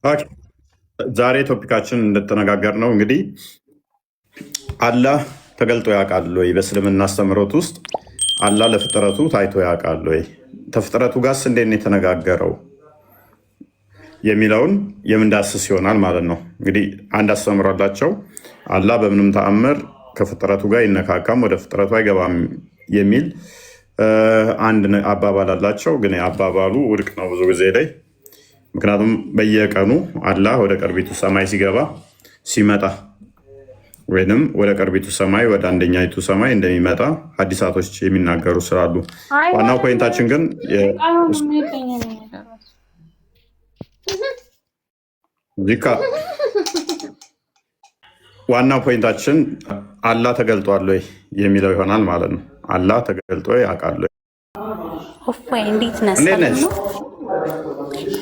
ኦኬ፣ ዛሬ ቶፒካችን እንደተነጋገር ነው እንግዲህ አላህ ተገልጦ ያውቃል ወይ? በእስልምና አስተምህሮት ውስጥ አላህ ለፍጥረቱ ታይቶ ያውቃል ወይ? ተፍጥረቱ ጋርስ እንዴት ነው የተነጋገረው የሚለውን የምንዳስስ ይሆናል ማለት ነው። እንግዲህ አንድ አስተምህሮ አላቸው። አላህ በምንም ተአምር ከፍጥረቱ ጋር ይነካካም፣ ወደ ፍጥረቱ አይገባም የሚል አንድ አባባል አላቸው። ግን አባባሉ ውድቅ ነው ብዙ ጊዜ ላይ። ምክንያቱም በየቀኑ አላህ ወደ ቅርቢቱ ሰማይ ሲገባ ሲመጣ ወይንም ወደ ቅርቢቱ ሰማይ ወደ አንደኛይቱ ሰማይ እንደሚመጣ ሐዲሳቶች የሚናገሩ ስላሉ ዋናው ፖይንታችን ግን ዋናው ፖይንታችን አላህ ተገልጧል ወይ የሚለው ይሆናል ማለት ነው። አላህ ተገልጦ ያውቃል ወይ? እንዴት ነህ?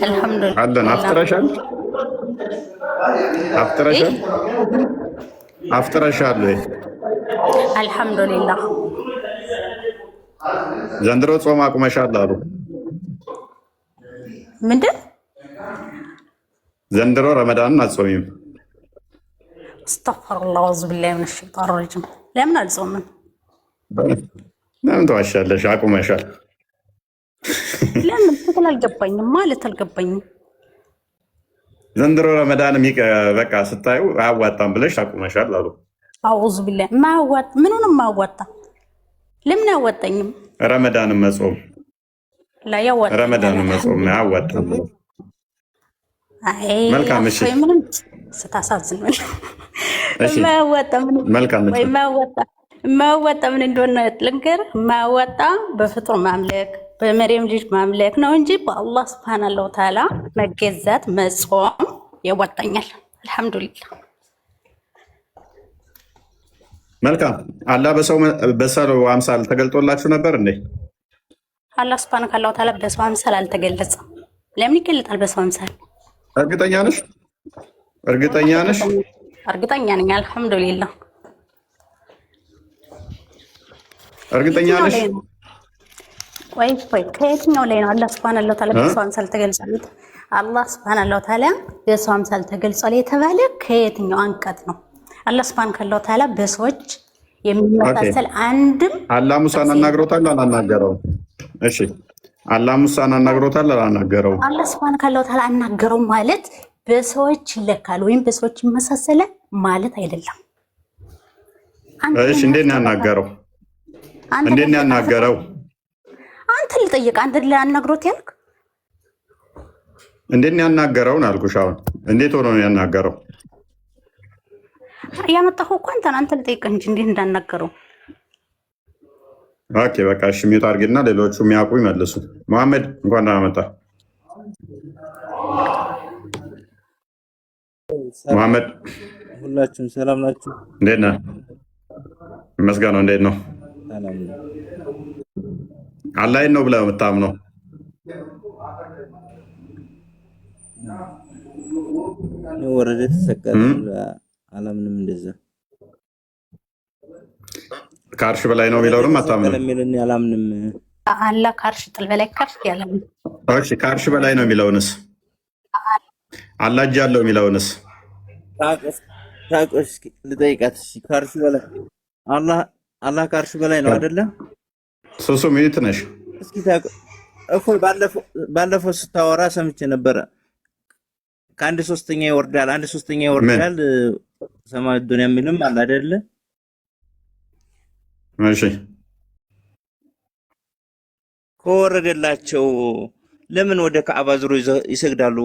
አልሐምዱሊላህ አለን። አፍጥረሻል ወይ? አልሐምዱሊላህ። ዘንድሮ ጾም አቁመሻል አሉ። ምንድን ዘንድሮ ረመዳንን አትጾሚም? አስተግፊሩላህ ወአዑዙ ቢላሂ ሚነ ሸይጣኒ ረጂም። ለምን አልጾምም? ለምን ተዋሻለሽ? አቁመሻል። ለምን ትክክል አልገባኝም ማለት አልገባኝም። ዘንድሮ ረመዳን በቃ ስታዩ አያዋጣም ብለሽ አቁመሻል አሉ። አዑዙ ቢላሂ ማያዋጣ ምኑንም ማያዋጣ ለምን አያዋጣኝም? ረመዳንን መጾም ረመዳንን መጾም አያዋጣም። መልካም እሺ። ምንም ስታሳዝን የማያዋጣ ምን እንደሆነ ልንገርህ። የማያዋጣ በፍጡር ማምለክ በመሪም ልጅ ማምለክ ነው እንጂ በአላህ ሱብሃነሁ ወተዓላ መገዛት መጾም ያዋጣኛል። አልሐምዱሊላህ። መልካም። አላህ በሰው አምሳል ተገልጦላችሁ ነበር እንዴ? አላህ ሱብሃነሁ ወተዓላ በሰው አምሳል አልተገለጸም። ለምን ይገለጣል በሰው አምሳል? እርግጠኛ ነሽ? እርግጠኛ ነሽ? እርግጠኛ ነኝ። አልሐምዱሊላህ። እርግጠኛ ነሽ? ቆይ ከየትኛው ላይ ነው አላህ ሱብሃነሁ ወተዓላ በሰው አምሳል ተገልጿል? አላህ ሱብሃነሁ ወተዓላ በሰው አምሳል ተገልጿል የተባለ ከየትኛው አንቀጽ ነው? አላህ ሱብሃነሁ ወተዓላ በሰዎች የሚመሳሰል አንድም አላህ ሙሳን አናግሮታል አላናገረውም? እሺ አላህ ሙሳን አናግሮታል አላናገረውም? አላህ ሱብሃነሁ ወተዓላ አናገረው ማለት በሰዎች ይለካል ወይም በሰዎች ይመሳሰላል ማለት አይደለም። እሺ እንዴት ነው ያናገረው? እንዴት ነው ያናገረው? አንተ ልጠይቅ። አንተ ላናግሮት ያልክ እንዴት ነው ያናገረው ነው አልኩሽ። አሁን እንዴት ሆኖ ነው ያናገረው? ያመጣኸው እኮ አንተ ልጠይቅ እንጂ እንዴት እንዳናገረው። ኦኬ በቃ እሺ፣ ሚውት አድርጊና ሌሎቹ የሚያውቁ ይመልሱ። መሐመድ እንኳን ደህና መጣ። መሐመድ ሁላችሁም ሰላም ናችሁ? እንዴት ነህ? ይመስገነው። እንዴት ነው? አላህን ነው ብለህ የምታምነው? ወረደ ተሰቀለ አላምንም። እንደዛ ከአርሽ በላይ ነው የሚለውንም አታምንም? አላምንም። አላህ ከአርሽ ጥል በላይ ከፍ ያለ ነው። እሺ ከአርሽ በላይ ነው የሚለውንስ? አላህ እጅ አለው የሚለውንስ? ታቆስ ልጠይቃት። እሺ ከአርሽ በላይ አላህ ከአርሽ በላይ ነው አይደለ? ሱሱ ሚዩት ነሽ? እስኪ ታቆ እኮ ባለፈው ስታወራ ሰምቼ ነበረ። ከአንድ ሶስተኛ ይወርዳል፣ አንድ ሶስተኛ ይወርዳል ሰማይ ዱንያ የሚልም አለ አይደለ? እሺ ከወረደላቸው ለምን ወደ ካዕባ ዙሮ ይሰግዳሉ?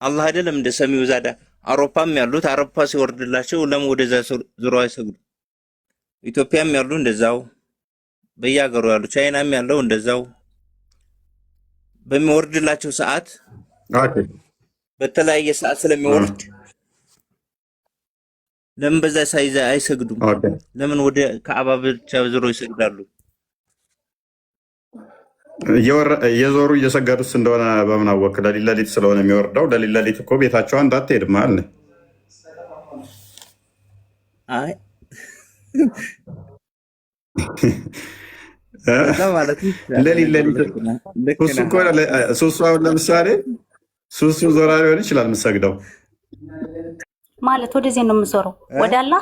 አላህ አይደለም እንደ ሰሚው ዛዳ አውሮፓም ያሉት አውሮፓ ሲወርድላቸው ለምን ወደዛ ዙሮ አይሰግዱ? ኢትዮጵያም ያሉ እንደዛው፣ በየሀገሩ ያሉ ቻይናም ያለው እንደዛው በሚወርድላቸው ሰዓት በተለያየ ሰዓት ስለሚወርድ ለምን በዛ ሳይዛ አይሰግዱም? ለምን ወደ ካዕባ ብቻ ዙሮ ይሰግዳሉ? እየዞሩ እየሰገዱት እንደሆነ በምን አወቅ? ለሊት ለሊት ስለሆነ የሚወርደው። ለሊት ለሊት እኮ ቤታቸው እንዳትሄድ አለ። አይ ማለት ለሊት ለሊት ሱሱ አሁን ለምሳሌ ሱሱ ዞራ ሊሆን ይችላል የምትሰግደው ማለት ወደዚህ ነው የምዞረው ወደ አላህ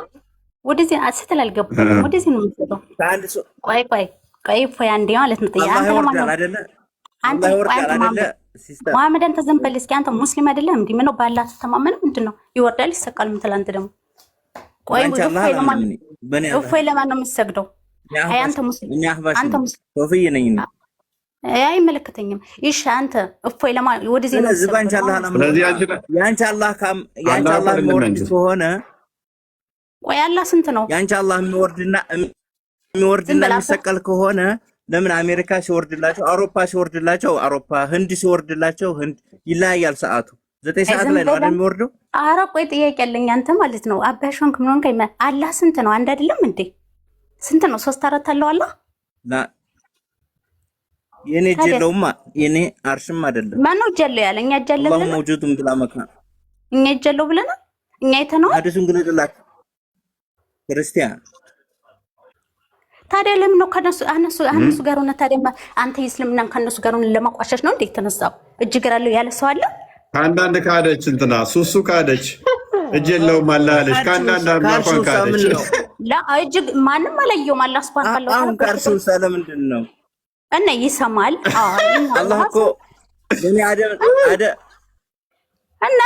ወደዚህ ስትል አልገባኝም። ወደዚህ ነው የምዞረው። ቆይ አንዴ ማለት ነው አንተ ለማን አይደለ አንተ መሐመድ አንተ ዝም በል እስኪ አንተ ሙስሊም አይደለም እንዴ? ምነው ባላህ ተማመን ምንድነው ይወርዳል ይሰቃል ምን ትላንት ደግሞ ቆይ እፎይ ለማን ነው የምትሰግደው? አይ አንተ ሙስሊም አንተ ሙስሊም ሶፊይ ነኝ አይመለከተኝም። እሺ አንተ እፎይ ለማን ወደዚህ ነው ዝባንቻ አላህ ያንቺ አላህ የሚወርድ ከሆነ ቆይ አላህ ስንት ነው ያንቺ አላህ የሚወርድና የሚሰቀል ከሆነ ለምን አሜሪካ ሲወርድላቸው አውሮፓ ሲወርድላቸው አውሮፓ ህንድ ሲወርድላቸው ህንድ ይለያያል ሰዓቱ 9 ሰዓት ላይ ነው አይደል የሚወርደው? ኧረ ቆይ ጥያቄ አለኝ አንተ ማለት ነው አባሽንክ ምን ሆንከኝ አላህ ስንት ነው አንድ አይደለም እንዴ ስንት ነው 3 4 አለው አላህ የኔ ጀለውማ የኔ አርሽም አይደለም ማን ነው ጀለው ያለ እኛ ጀለው አላህ موجودም ብላ መካ እኛ ጀለው ብለና እኛ አይተነው አዲሱን ግለጥላት ክርስቲያን ታዲያ ለምን ነው ከነሱ ጋር ሆነ ታዲያ አንተ እስልምናን ከነሱ ጋር ሆነ ለማቋሸሽ ነው እንዴ ተነሳው እጅ ገራለው ያለ ሰው አለ አንዳንድ ካደች እንትና ሱሱ ካደች እጅ የለውም አላለች ከአንዳንድ አምላኳን ካደች ላ እጅ ማንም አላየውም አላህ Subhanahu Wa Ta'ala ካርሱ ስለምንድን ነው እና ይሰማል አላህ እኮ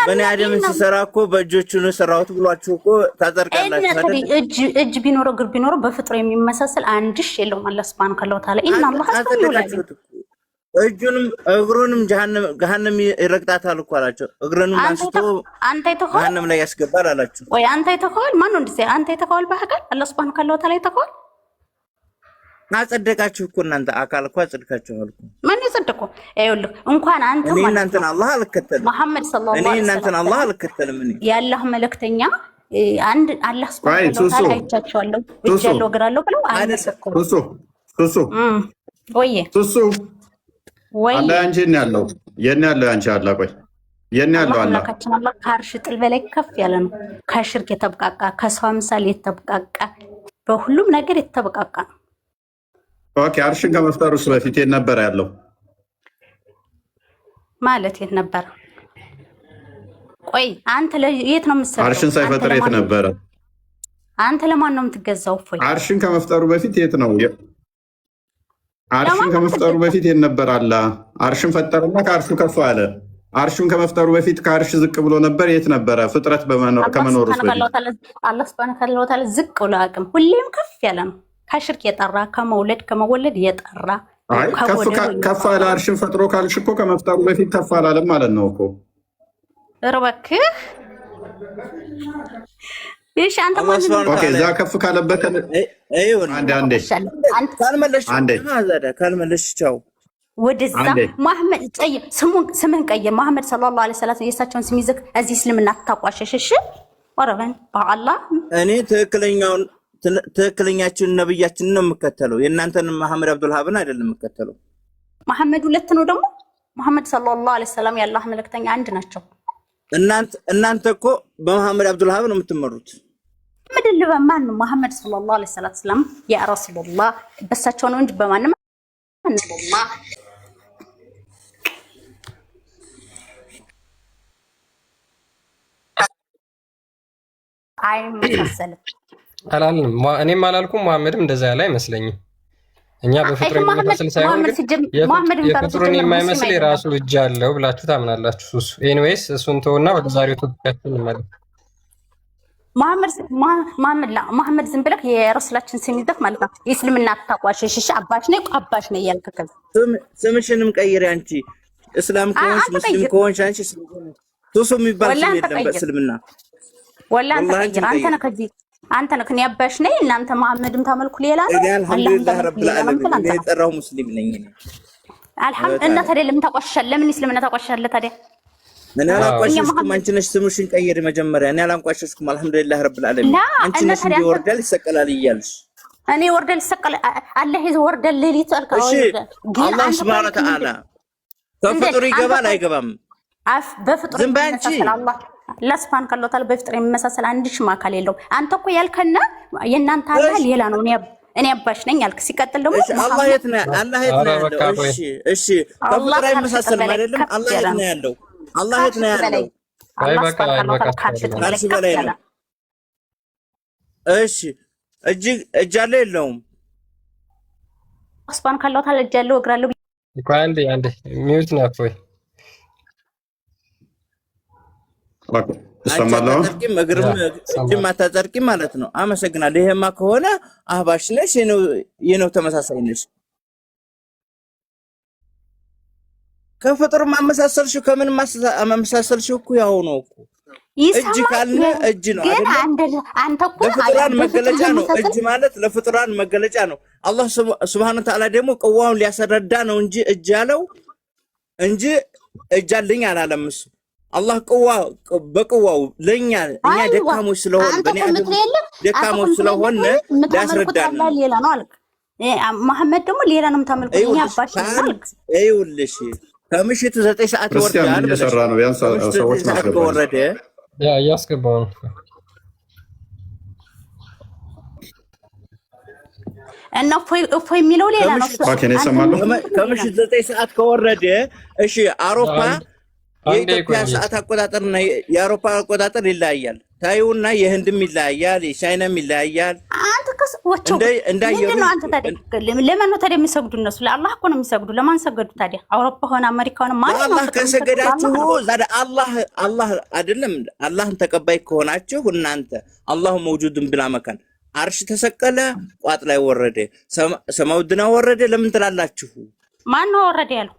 በኔ አደም ሲሰራ እኮ በእጆቹ ነው ሰራውት ብሏችሁ እኮ ታዘርቃላችሁ አይደል? እጅ ቢኖረው እግር ቢኖረው በፍጥሮ የሚመሳሰል አንድሽ የለውም አላህ Subhanahu Wa Ta'ala ኢንና አላህ አስተውላችሁ እጁንም እግሩንም ገሃነም ይረግጣታል እኮ አላችሁ። እግሩንም አንስቶ አንተ ይተኸው ገሃነም ላይ ያስገባል አላችሁ። ወይ አንተ ይተኸው ማን ነው እንደዚህ አንተ ይተኸው በአካል አላህ Subhanahu Wa Ta'ala ይተኸው አጸደቃችሁ እኮ እናንተ አካል እኮ አጸድቃችኋል እኮ ማን ይጸደቁ አይውልህ እንኳን አንተ ማለት ነው እናንተን አላህ አልከተለም መሐመድ ሰለላሁ ዐለይሂ ወሰለም እናንተን አላህ አልከተለም እኔ የአላህ መልእክተኛ አንድ አላህ Subhanahu Wa Ta'ala አይቻቸዋለሁ እጃለሁ እግራለሁ ብለው አይነሰከሩ ሱሱ ወይ ሱሱ ወይ አላህ አንቺን ያለው የኔ ያለው አንቺ አላህ ቆይ የኔ ያለው አላህ ካችን አላህ ካርሽ ጥል በላይ ከፍ ያለ ነው ከሽርክ የተብቃቃ ከሰው አምሳል የተብቃቃ በሁሉም ነገር የተብቃቃ ኦኬ አርሽን ከመፍጠሩስ በፊት የት ነበር ያለው ማለት የት ነበር ቆይ አንተ የት ነው የምትሰራው አርሽን ሳይፈጥር የት ነበር አንተ ለማን ነው የምትገዛው እፎይ አርሽን ከመፍጠሩ በፊት የት ነው አርሽን ከመፍጠሩ በፊት የት ነበር አላህ አርሽን ፈጠረና ከአርሹ ከፍ አለ አርሹን ከመፍጠሩ በፊት ከአርሽ ዝቅ ብሎ ነበር የት ነበረ ፍጥረት ከመኖሩ በፊት አላህ Subhanahu Wa Ta'ala ዝቅ ብሎ አቅም ሁሌም ከፍ ያለ ነው ከሽርክ የጠራ ከመወለድ የጠራ ከፍ አለ አርሽን ፈጥሮ ካልሽ እኮ ከመፍጠሩ በፊት ከፍ አላለም ማለት ነው እኮ እረባክህ እሺ አንተ ማለት ነው ኦኬ ዛ ከፍ ካለበት አይሁን አንዴ ካልመለሽ ቻው ወደዛ መሐመድ ጠይብ ስምን ቀይር መሐመድ ሰለላሁ ዐለይሂ ወሰለም የሳቸውን ስም ይዘህ እዚህ እስልምና ተቋሸሽሽ ወረበን በአላህ እኔ ትክክለኛችን ነብያችን ነው የምከተለው የእናንተን መሐመድ አብዱል ሀብን አይደለም የምከተለው መሐመድ ሁለት ነው ደግሞ መሐመድ ሰለላሁ ዐለይሂ ወሰለም የአላህ መልእክተኛ አንድ ናቸው እናንተ እኮ በመሐመድ አብዱል ሀብ ነው የምትመሩት ምድል በማን ነው መሐመድ ሰለላሁ ዐለይሂ ወሰለም ያ ረሱላህ በሳቸው ነው እንጂ በማንም ነው አይ መሰለኝ አላልንም እኔም አላልኩም መሐመድም እንደዛ ያለ አይመስለኝም እኛ በፍጥሩ የሚመስል ሳይሆን የፍጥሩን የማይመስል የራሱ እጅ አለው ብላችሁ ታምናላችሁ ሱሱ ኤኒዌይስ እሱን ተውና ወደ ዛሬው ቶፒካችን እንመለስ መሐመድ ዝም ብለህ የረሱላችን ስም ይዘህ ማለት ነው የእስልምና አታቋሽሽ አባሽ ነው እያልክ ስምሽንም ቀይሪ አንቺ እስላም ከሆንሽ ሙስሊም ከሆንሽ አንቺ ሱሱ የሚባል ስም የለም በእስልምና ወላሂ አንተ ነህ ከዚህ አንተ ነህ ከኔ አባሽ ነኝ እናንተ መሐመድም ታመልኩ ሌላ ነው አላህ ረብል ዓለሚን እኔ የጠራው ሙስሊም ነኝ አልሐምዱሊላህ ታዲያ ለምን ታቋሽሻለህ ለምን እስልምና ታቋሽሻለህ ታዲያ እኔ አላቋሽሽኩም አንቺ ነሽ ስምሽን ቀይሪ መጀመሪያ እኔ አላቋሽሽኩም አልሐምዱሊላህ ረብል ዓለሚን አንቺ ነሽ ይወርዳል ይሰቀላል እያልሽ እኔ ወርዳል ይሰቀል አላህ ይወርዳል ሌሊት አልካው አላህ Subhanahu Wa Ta'ala ተፈጥሮ ይገባል አይገባም በፍጥሩ ይመሳሰል አላህ ለስፋን ካለው በፍጥሩ የሚመሳሰል አንድሽ ማካል የለው አንተ እኮ ያልከና የናንተ አላህ ሌላ ነው እኔ አባሽ ነኝ ያልክ ሲቀጥል ደግሞ አላህ የት ነው ያለው እሺ በፍጥሩ ይመሳሰል አይደለም አላህ የት ነው ያለው አላህ የት ነው ያለው? አይ በቃ ከአርሽ በላይ ነው። እሺ እጅ አለ የለውም? ስፓን ካለው ታለ እጅ አለው እግር አለው። አንዴ ሚውት ነው ወይ አታጸድቂም? እግርም እጅም አታጸድቂም ማለት ነው። አመሰግናለሁ። ይሄማ ከሆነ አህባሽ ነሽ፣ የነው ተመሳሳይ ነሽ። ከፍጥር ማመሳሰልሽው ከምን ማመሳሰልሽው እኮ ያው ነው እኮ። እጅ ካልን እጅ ነው አይደል? አንተ እኮ ለፍጥራን መገለጫ ነው። እጅ ማለት ለፍጥራን መገለጫ ነው። አላህ ሱብሃነሁ ወተዓላ ደግሞ ቅዋውን ሊያስረዳ ነው እንጂ እጅ ያለው እንጂ እጅ አለኝ አላለም እሱ። አላህ በቅዋው ለኛ እኛ ደካሞች ስለሆነ በእኔ አደም ደካሞች ስለሆነ ሊያስረዳን ነው። ሌላ ነው አልክ። መሐመድ ደግሞ ሌላ ነው የምታመልኩት። እኛ አባሽ አልክ። ይኸውልሽ ከምሽቱ 9 ሰዓት ይወርዳል እየሰራ ነው። ቢያንስ ሰዎች ወረደ እያስገባው ነው። እና እፎይ የሚለው ሌላ ነው። ከምሽቱ 9 ሰዓት ከወረደ እሺ አውሮፓ የኢትዮጵያ ሰዓት አቆጣጠርና የአውሮፓ አቆጣጠር ይለያያል። ታዩና የህንድም ይለያያል፣ የቻይናም ይለያያል። አንተ ከስወቸው ምንድነው? አንተ ታዲያ ለማን ነው ታዲያ የሚሰግዱ? እነሱ ለአላህ እኮ ነው የሚሰግዱ። ለማን ሰገዱ ታዲያ? አውሮፓ ሆነ አሜሪካ ሆነ ማን ነው? አላህ ከሰገዳችሁ ዛሬ አላህ አይደለም። አላህን ተቀባይ ከሆናችሁ እናንተ አላሁ መውጁድን ብላ መካን አርሽ ተሰቀለ፣ ቋጥ ላይ ወረደ፣ ሰማውድና ወረደ። ለምን ትላላችሁ? ማን ነው ወረደ ያለው?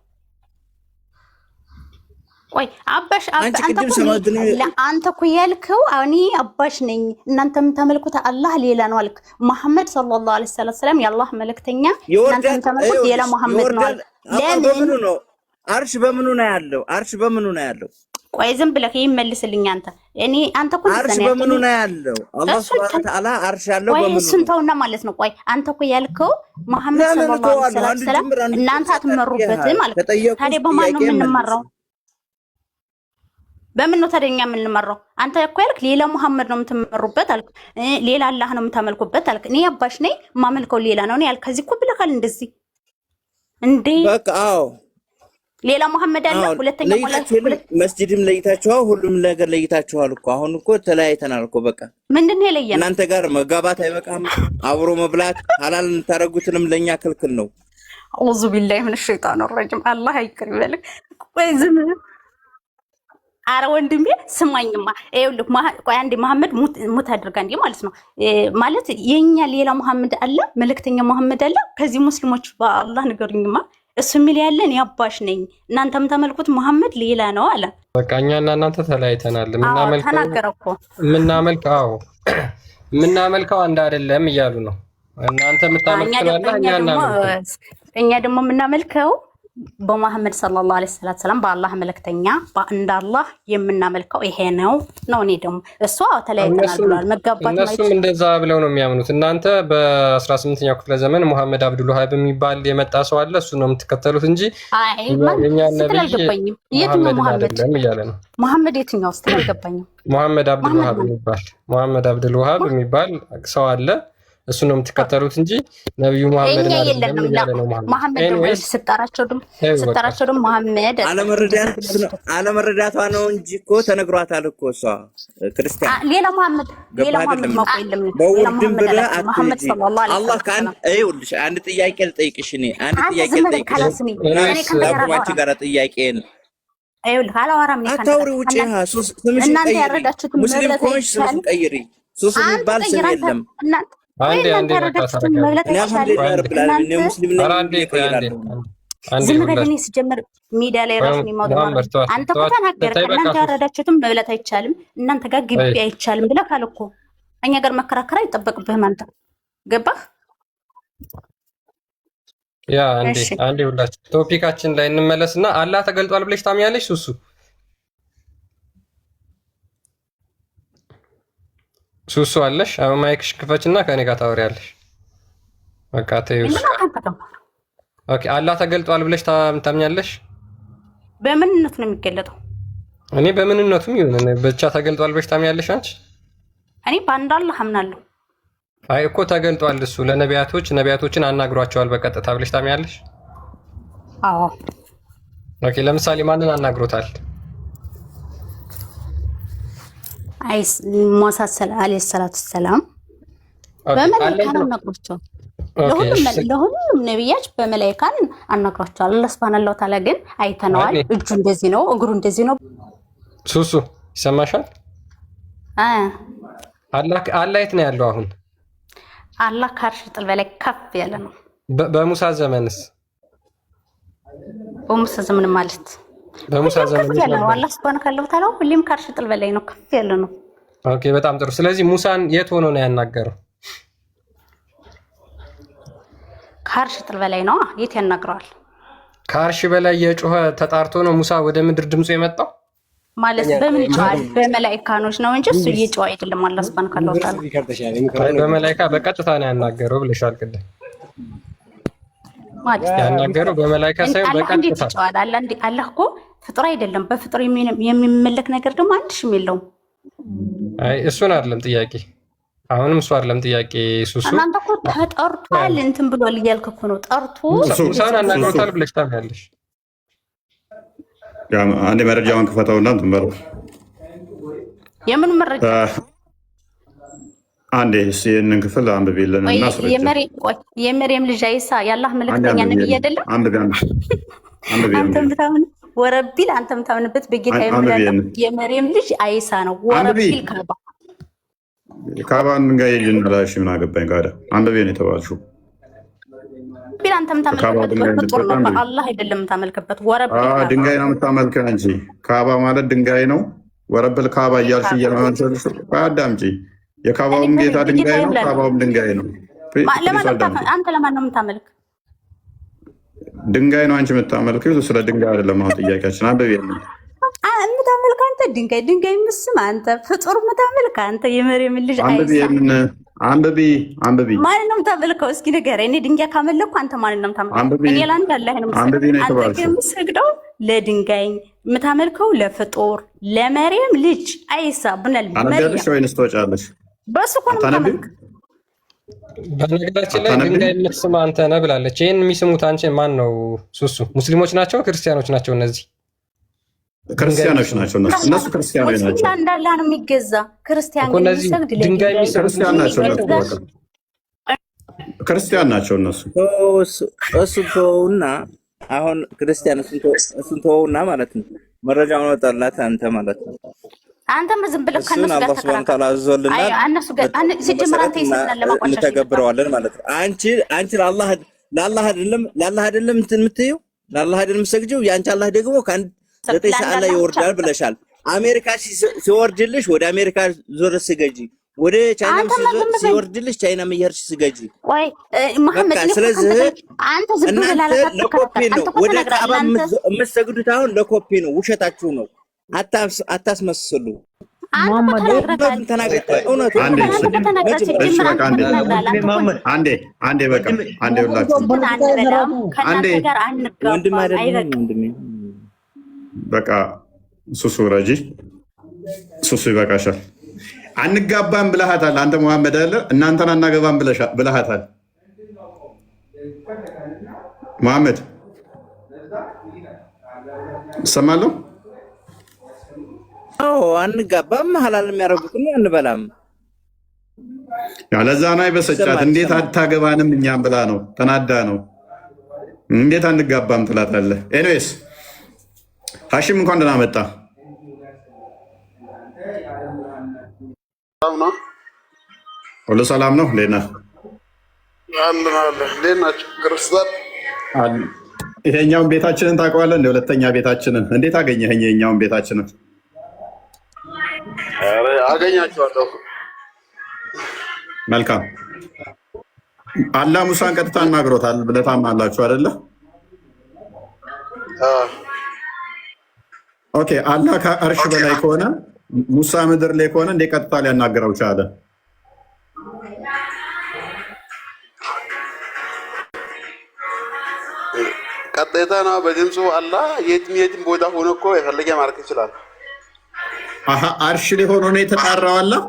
ቆይ አባሽ አንተ እኮ ያልከው እኔ አባሽ ነኝ እናንተ የምታመልኩት አላህ ሌላ ነው አልክ። መሐመድ ሰለላሁ ዐለይሂ ወሰለም የአላህ መልእክተኛ እናንተ የምታመልኩት ሌላ መሐመድ ነው አልክ። ለምን ነው አርሽ በምኑ ነው ያለው? አርሽ በምኑ ነው ያለው? ቆይ ዝም ብለህ ይመልስልኝ አንተ። አንተ እኮ አርሽ በምኑ ነው ያለው? አላህ ሱብሃነሁ ወተዓላ አርሽ ያለው በምኑ ነው? እሱን ተውና ማለት ነው። ቆይ አንተ እኮ ያልከው መሐመድ ሰለላሁ ዐለይሂ ወሰለም እናንተ አትመሩበትም ማለት ታዲያ በማን ነው የምንመራው? በምን ነው ታዲያ እኛ የምንመራው? አንተ እኮ ያልክ ሌላ መሐመድ ነው የምትመሩበት አልክ። ሌላ አላህ ነው የምታመልኩበት አልክ። እኔ አባሽ ነኝ የማመልከው ሌላ ነው ያልክ። ከዚህ እኮ ብለካል እንደዚህ እንዴ? በቃ አዎ ሌላ መሐመድ አለ። ሁለተኛ መስጂድም ለይታችኋል፣ ሁሉም ነገር ለይታችኋል እኮ። አሁን እኮ ተለያይተናል እኮ በቃ። ምንድነው የለየን? እናንተ ጋር መጋባት አይበቃም? አብሮ መብላት ሐላል እንታረጉትንም ለኛ ክልክል ነው። አውዙ ቢላሂ ሚነ ሸይጣን ረጂም። አላህ አይክር ይበልክ። ቆይ ዝም አረ ወንድሜ ስማኝማ፣ ይኸውልህ ቆይ አንዴ መሐመድ ሙት አድርጋ እንዴ ማለት ነው ማለት የኛ ሌላ መሐመድ አለ፣ መልእክተኛ መሐመድ አለ። ከዚህ ሙስሊሞች በአላህ ንገሩኝማ። እሱ የሚል ያለን ያባሽ ነኝ እናንተ የምታመልኩት መሐመድ ሌላ ነው አለ። በቃ እኛና እናንተ ተለያይተናል። የምናመልከው አንድ አይደለም እያሉ ነው። እናንተ የምታመልኩት እኛ ደግሞ የምናመልከው በመሐመድ ሰለላሁ ዐለይሂ ወሰለም በአላህ መልእክተኛ እንደ አላህ የምናመልከው ይሄ ነው። እኔ ደግሞ እሷ ተለያይተናል ብሏል። መጋባት ነው። እነሱም እንደዛ ብለው ነው የሚያምኑት። እናንተ በ18ኛው ክፍለ ዘመን መሐመድ አብዱል ወሃብ የሚባል የመጣ ሰው አለ፣ እሱ ነው የምትከተሉት እንጂ እኛ ነብይ የትኛው መሐመድ የትኛው ውስጥ አልገባኝም። መሐመድ አብዱል ወሃብ የሚባል ሰው አለ፣ እሱ ነው የምትከተሉት እንጂ ነብዩ መሐመድ ነው። ስጣራቸው ደግሞ መሐመድ አለመረዳቷ ነው እንጂ እኮ ተነግሯታል እኮ እሷ ክርስቲያን ሌላ መሐመድ ማቆይልም በውድም ብለህ አትጂ። አላህ ካን አይውልሽ። አንድ ጥያቄ ልጠይቅሽ እኔ ከአባታችን ጋር ጥያቄን አይውልህ አላወራም። አታውሪ ውጪ ስምሽን ቀይሪ። ሙስሊም ኮንሽ ስምሽን ቀይሪ። ሱስ የሚባል ስም የለም። አንዴ ዝም በለኝ። ሲጀምር ሚዲያ ላይ ራሱ ነው። አንተ እኮ ተናገርክ። እናንተ ያረዳችሁትም መብላት አይቻልም፣ እናንተ ጋር ግቢ አይቻልም ብለህ ካለ እኮ እኛ ጋር መከራከር አይጠበቅብህም። አንተ ገባህ? ያ አንዴ ሁላችሁ ቶፒካችን ላይ እንመለስና አላህ ተገልጧል ብለሽ ታምኛለሽ? ሱሱ አለሽ? ማይክሽ ክፈችና ከኔ ጋር ታወሪያለሽ። በቃ ተይውስ። ኦኬ አላህ ተገልጧል ብለሽ ታምኛለሽ? በምንነቱ ነው የሚገለጠው? እኔ በምንነቱም ይሁን ብቻ ተገልጧል ብለሽ ታምኛለሽ አንቺ? እኔ በአንድ አላህ አምናለሁ። አይ እኮ ተገልጧል እሱ ነቢያቶችን አናግሯቸዋል በቀጥታ ብለሽ ታምኛለሽ? አዎ። ኦኬ ለምሳሌ ማንን አናግሮታል? ሙሳ አለይሂ ሰላቱ ሰላም በመላእክት አናግሯቸው። ለሁሉም ነብያች በመላእክት አናግሯቸዋል። አላህ ሱብሃነሁ ወተዓላ ግን አይተነዋል። እጁ እንደዚህ ነው፣ እግሩ እንደዚህ ነው። ሱሱ ይሰማሻል? አላህ የት ነው ያለው አሁን? አላህ ከአርሽ ጥል በላይ ከፍ ያለ ነው። በሙሳ ዘመንስ? በሙሳ ዘመን ማለት በሙሳ ዘመን ያለ ነው። አላህ ሱብሃነሁ ወተዓላ ሁሌም ከአርሽ ጥል በላይ ነው፣ ከፍ ያለ ነው። ኦኬ፣ በጣም ጥሩ። ስለዚህ ሙሳን የት ሆኖ ነው ያናገረው? ከአርሽ ጥል በላይ ነው። የት ያናግረዋል? ከአርሽ በላይ የጮኸ ተጣርቶ ነው ሙሳ ወደ ምድር ድምፁ የመጣው ማለት በምን ይጫል? በመላእክታኖች ነው እንጂ እሱ እየጮኸ አይደለም። አላህ ሱብሃነሁ ወተዓላ በመላእክታ በቀጥታ ነው ያናገረው ብለሻል ቅድም። ማለት ያናገረው በመላእክታ ሳይሆን በቀጥታ አላህ እኮ ፍጡር አይደለም። በፍጡር የሚመለክ ነገር ደግሞ አንድሽም የለውም። አይ እሱን አይደለም ጥያቄ። አሁንም እሱ አይደለም ጥያቄ። ሱሱ እናንተ እኮ ተጠርቷል እንትን ብሏል እያልክ እኮ ነው። ጠርቶ ሙሳን አናግሮታል ብለሽ ታምያለሽ? አንዴ መረጃውን ክፈተውና እንትን በለው። የምን መረጃ? አንዴ ይህንን ክፍል አንብቤልን እና የመርየም ልጅ አይሳ የአላህ መልእክተኛ ነብይ አይደለም? አንተም ታምን ወረቢል አንተም ታምንበት በጌታ የምላለው የመርየም ልጅ አይሳ ነው። ወረቢል ካባን ጋር ይልናላሽ ምን አገባኝ ጋር አንብቤ ነው የተባልሽው። ቢል አንተም ታመልክበት ፍጡር ነው። አላህ አይደለም ታመልክበት። ወረብል ድንጋይ ነው የምታመልከው እንጂ ካባ ማለት ድንጋይ ነው። ወረብል ካባ እያልሽ እየመሰልሽ አዳምጪ። የካባውም ጌታ ድንጋይ ነው፣ ካባውም ድንጋይ ነው። አንተ ለማን ነው የምታመልክ? ድንጋይ ነው አንቺ የምታመልከው። ስለ ድንጋይ አይደለም አሁን ጥያቄያችን። አንብቤ ነው የምታመልክ አንተ ድንጋይ ምስም አንተ ፍጡር የምታመልክ አንተ የመርየም ልጅ አንብቢ ማን ነው የምታመልከው? እስኪ ንገረኝ። እኔ ድንጋይ ካመለኩ አንተ ማን ነው የምታመልከው? እኔ ለአንተ አላህ ነው የምሰግደው። ለድንጋይ የምታመልከው ለፍጡር ለመርየም ልጅ አይሳ ብናል አንብያለሽ ወይንስ ትወጫለሽ? በሱ እኮ ነው የምታመልክ። በነገራችን ላይ ድንጋይ የምትስም አንተ ነህ ብላለች። ይህን የሚስሙት አንቺ ማን ነው? ሱሱ ሙስሊሞች ናቸው ክርስቲያኖች ናቸው? እነዚህ ክርስቲያኖች ናቸው። እነሱ ክርስቲያኖች ናቸው። እንዳላ ነው የሚገዛ ክርስቲያን ግን የሚሰግድ ድንጋይ ክርስቲያን ናቸው። ክርስቲያን ናቸው እነሱ። እሱ ተወውና አሁን ክርስቲያን እሱን ተወውና ማለት ነው። መረጃውን ወጣላት አንተ ማለት ነው። አንተም ዝም ብለህ ከነሱ ጋር ተከራከር። አይ እነሱ ጋር ሲጀመር አንተ ይሰግዳል ለማቋጫ እንተገብረዋለን ማለት ነው። አንቺ ለአላህ አይደለም እንትን የምትይው ለአላህ አይደለም የምትሰግጂው። ያንቺ አላህ ደግሞ ከአንድ 9 ሰዓት ላይ ይወርዳል ብለሻል። አሜሪካ ሲወርድልሽ ወደ አሜሪካ ዞር ስገጂ፣ ወደ ቻይና ሲወርድልሽ ቻይና መየርሽ ስገጂ። ወይ መሐመድ ስለዚህ አንተ ዝም ብለህ ለኮፒ ነው ወደ ካባ የምትሰግዱት። አሁን ለኮፒ ነው፣ ውሸታችሁ ነው። አታስመስሉ። አንዴ በቃ በቃ ሱሱ ረጂ ሱሱ ይበቃሻል። አንጋባም ብለሃታል አንተ መሐመድ አለ እናንተን አናገባም ብለሃታል መሐመድ። ሰማለሁ። አንጋባም ሐላል የሚያደርጉት ነው አንበላም። ለዛ ነው አይበሰጫት። እንዴት አታገባንም እኛም ብላ ነው ተናዳ ነው። እንዴት አንጋባም ትላታለህ? ኤኒዌይስ ሀሺም እንኳን ደህና መጣ። ሁሉ ሰላም ነው? እንዴት ነህ? ይሄኛውን ቤታችንን ታውቀዋለህ? እንደ ሁለተኛ ቤታችንን እንዴት አገኘኸኝ? ይሄኛውን ቤታችንን አገኛቸዋለሁ። መልካም። አላህ ሙሳን ቀጥታ አናግሮታል ብለህ ታምናላችሁ አይደለ? ኦኬ። አላህ ከአርሽ በላይ ከሆነ ሙሳ ምድር ላይ ከሆነ እንዴት ቀጥታ ሊያናግረው ቻለ? ቀጥታ ነው በድምፁ። አላህ የትም ቦታ ሆኖ እኮ የፈለገ ማለት ይችላል። አርሽ ላይ ሆኖ ነው የተጣራው። አላህ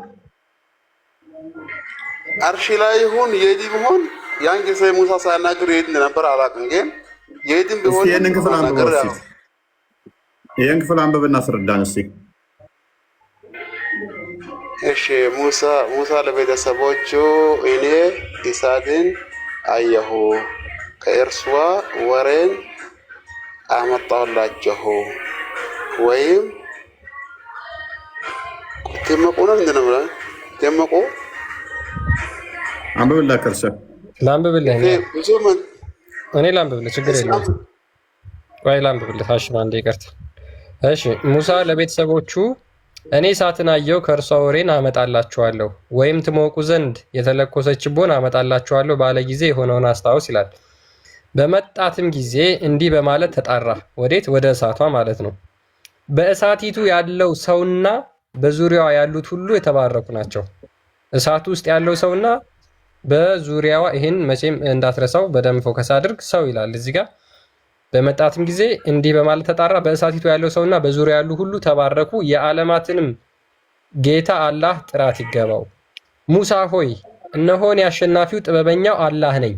አርሽ ላይ ይሁን የትም ይሁን ያን ጊዜ ሙሳ ሳያናግር የት እንደነበር አላውቅም፣ ግን የትም ቢሆን ይሄን ክፍል አንብበው። ይሄን ክፍል አንብበና አስረዳን እስኪ። እሺ ሙሳ ለቤተሰቦቹ እኔ እሳትን አየሁ ከእርሷ ወሬን አመጣሁላችሁ ወይም ተመቁ ነው እንደነው ተመቁ አንብብልህ ከርሰ ላንብብልህ እኔ ላንብብልህ ችግር የለውም። ቆይ ላንብብልህ ታሽማ እንደ ይቀርታ። እሺ ሙሳ ለቤተሰቦቹ እኔ እሳትን አየሁ ከእርሷ ወሬን አመጣላችኋለሁ ወይም ትሞቁ ዘንድ የተለኮሰች ችቦን አመጣላችኋለሁ ባለ ጊዜ የሆነውን አስታውስ ይላል። በመጣትም ጊዜ እንዲህ በማለት ተጣራ። ወዴት? ወደ እሳቷ ማለት ነው። በእሳቲቱ ያለው ሰውና በዙሪያዋ ያሉት ሁሉ የተባረኩ ናቸው። እሳቱ ውስጥ ያለው ሰውና በዙሪያዋ፣ ይህን መቼም እንዳትረሳው በደንብ ፎከስ አድርግ። ሰው ይላል እዚህ ጋር። በመጣትም ጊዜ እንዲህ በማለት ተጣራ። በእሳቲቱ ያለው ሰውና በዙሪያ ያሉ ሁሉ ተባረኩ። የዓለማትንም ጌታ አላህ ጥራት ይገባው። ሙሳ ሆይ እነሆን አሸናፊው ጥበበኛው አላህ ነኝ።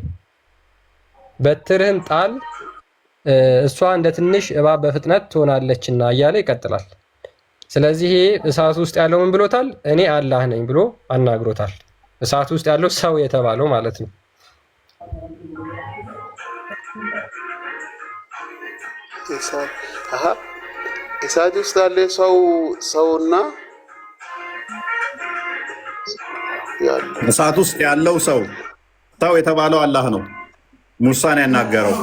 በትርህን ጣል፣ እሷ እንደ ትንሽ እባብ በፍጥነት ትሆናለችና እያለ ይቀጥላል። ስለዚህ ይሄ እሳት ውስጥ ያለው ምን ብሎታል? እኔ አላህ ነኝ ብሎ አናግሮታል። እሳት ውስጥ ያለው ሰው የተባለው ማለት ነው። እሳት ውስጥ ያለ ሰውና እሳት ውስጥ ያለው ሰው የተባለው አላህ ነው ሙሳን ያናገረው።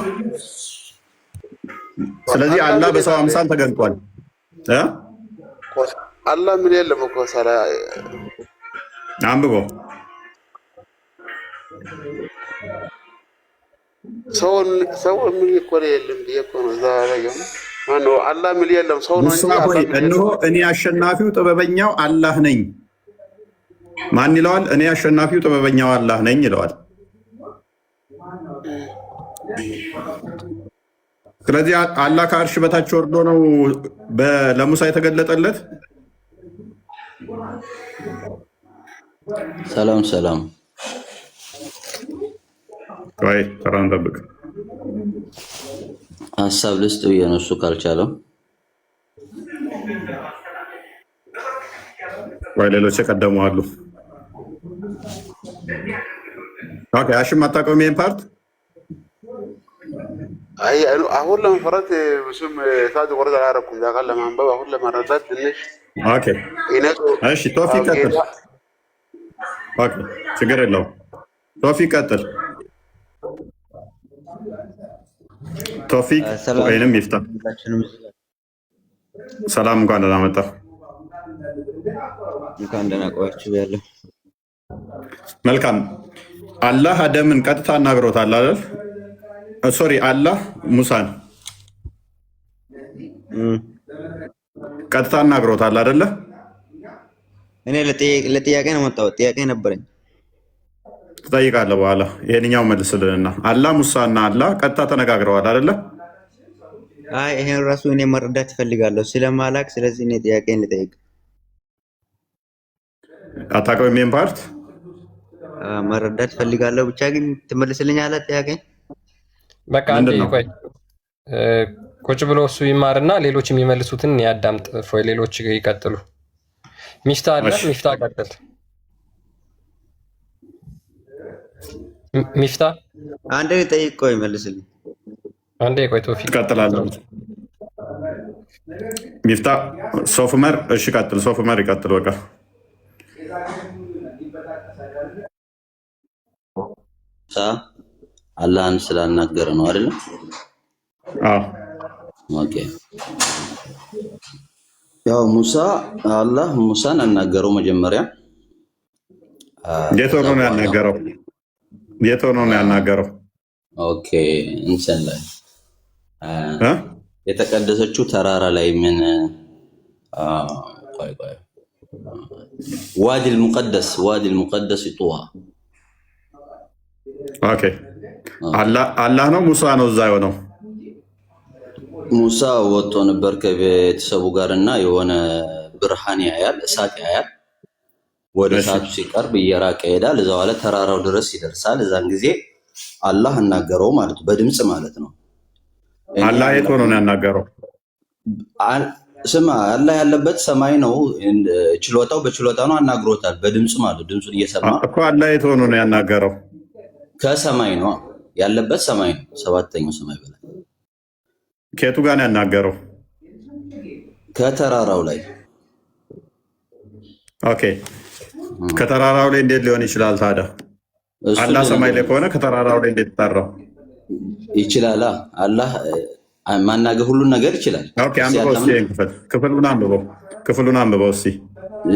ስለዚህ አላህ በሰው አምሳል ተገልጧል። አላህ ምን የለም እኮ ሰላ አንብቦ ሰው ምን እኮ የለም እኮ ነው። ዛሬው ማነው አላህ ምን የለም ሰው ነው እንጂ እነሆ እኔ አሸናፊው ጥበበኛው አላህ ነኝ። ማን ይለዋል? እኔ አሸናፊው ጥበበኛው አላህ ነኝ ይለዋል። ስለዚህ አላህ ከአርሽ በታች ወርዶ ነው ለሙሳ የተገለጠለት። ሰላም ወይ ተራን ጠብቅ። ሀሳብ ልስጥ ብዬ ነው እሱ ካልቻለው ወይ ሌሎች የቀደሙ አሉ። ኦኬ አሽም አታውቀውም ይሄን ፓርት? አይ አሁን ለመፈረት ብዙም ታጅ ወርዳ አላረኩም ዳቃል ለማንበብ አሁን ለመረዳት ትንሽ ኦኬ እሺ ቶፊቅ ቀጥል። ኦኬ ችግር የለውም ቶፊቅ ቀጥል። ቶፊቅ ወይንም ይፍታ። ሰላም እንኳን ደህና መጣህ። እንኳን ደህና ቆያችሁ ያለው። መልካም አላህ አደምን ቀጥታ አናግሮታል አይደል? ሶሪ አላህ ሙሳን ቀጥታ አናግሮታል አይደለ? እኔ ለጥያቄ ነው መጣሁት። ጥያቄ ነበረኝ። ትጠይቃለህ በኋላ። ይሄንኛው መልስልንና አላህ ሙሳና አላህ ቀጥታ ተነጋግረዋል አይደለ? አይ ይሄን ራሱ እኔ መረዳት እፈልጋለሁ ስለማላቅ፣ ስለዚህ እኔ ጥያቄን ልጠይቅ። አታውቀውም ይሄን ፓርት? መረዳት እፈልጋለሁ ብቻ ግን ትመልስልኛለህ ጥያቄ? በቃ አንዴ ቆይ፣ ቁጭ ብሎ እሱ ይማርና ሌሎች የሚመልሱትን ያዳምጥ። ፎይ ሌሎች ይቀጥሉ። ሚፍታ አለ። ሚፍታ ቀጥል። ሚፍታ አንዴ ጠይቅ። ቆይ መልስልኝ። አንዴ ቆይ ቶፊቅ ይቀጥላለሁ። ሚፍታ ሶፍመር እሺ ቀጥል። ሶፍመር ይቀጥል። በቃ አላህን ስላናገረ ነው አይደል? አዎ ኦኬ። ያው አላህ ሙሳን አናገረው መጀመሪያ። የት ሆኖ ነው ያናገረው? የት ሆኖ ነው ያናገረው? ኦኬ እንሰን ላይ የተቀደሰችው ተራራ ላይ ምን ቆይ ዋዲ المقدس ጡዋ። ኦኬ አላህ ነው ሙሳ ነው እዛ የሆነው? ሙሳ ወጥቶ ነበር ከቤተሰቡ ጋር እና የሆነ ብርሃን ያያል፣ እሳት ያያል። ወደ እሳቱ ሲቀርብ እየራቀ ይሄዳል። እዛው አለ ተራራው ድረስ ይደርሳል። እዛን ጊዜ አላህ አናገረው ማለት በድምጽ ማለት ነው። አላህ የት ሆኖ ነው ያናገረው? ስማ አላህ ያለበት ሰማይ ነው። ችሎታው በችሎታ ነው። አናግሮታል በድምጽ ማለት ድምጹን እየሰማ እኮ አላህ የት ሆኖ ነው ያናገረው? ከሰማይ ነው ያለበት ሰማይ ነው። ሰባተኛው ሰማይ በላይ ከየቱ ጋር ነው ያናገረው? ከተራራው ላይ። ኦኬ ከተራራው ላይ እንዴት ሊሆን ይችላል ታዲያ? አላህ ሰማይ ላይ ከሆነ ከተራራው ላይ እንዴት ተጠራው? ይችላል አላህ ማናገር ሁሉን ነገር ይችላል። ኦኬ አንብበው እስኪ ክፍሉን አንብበው እስኪ።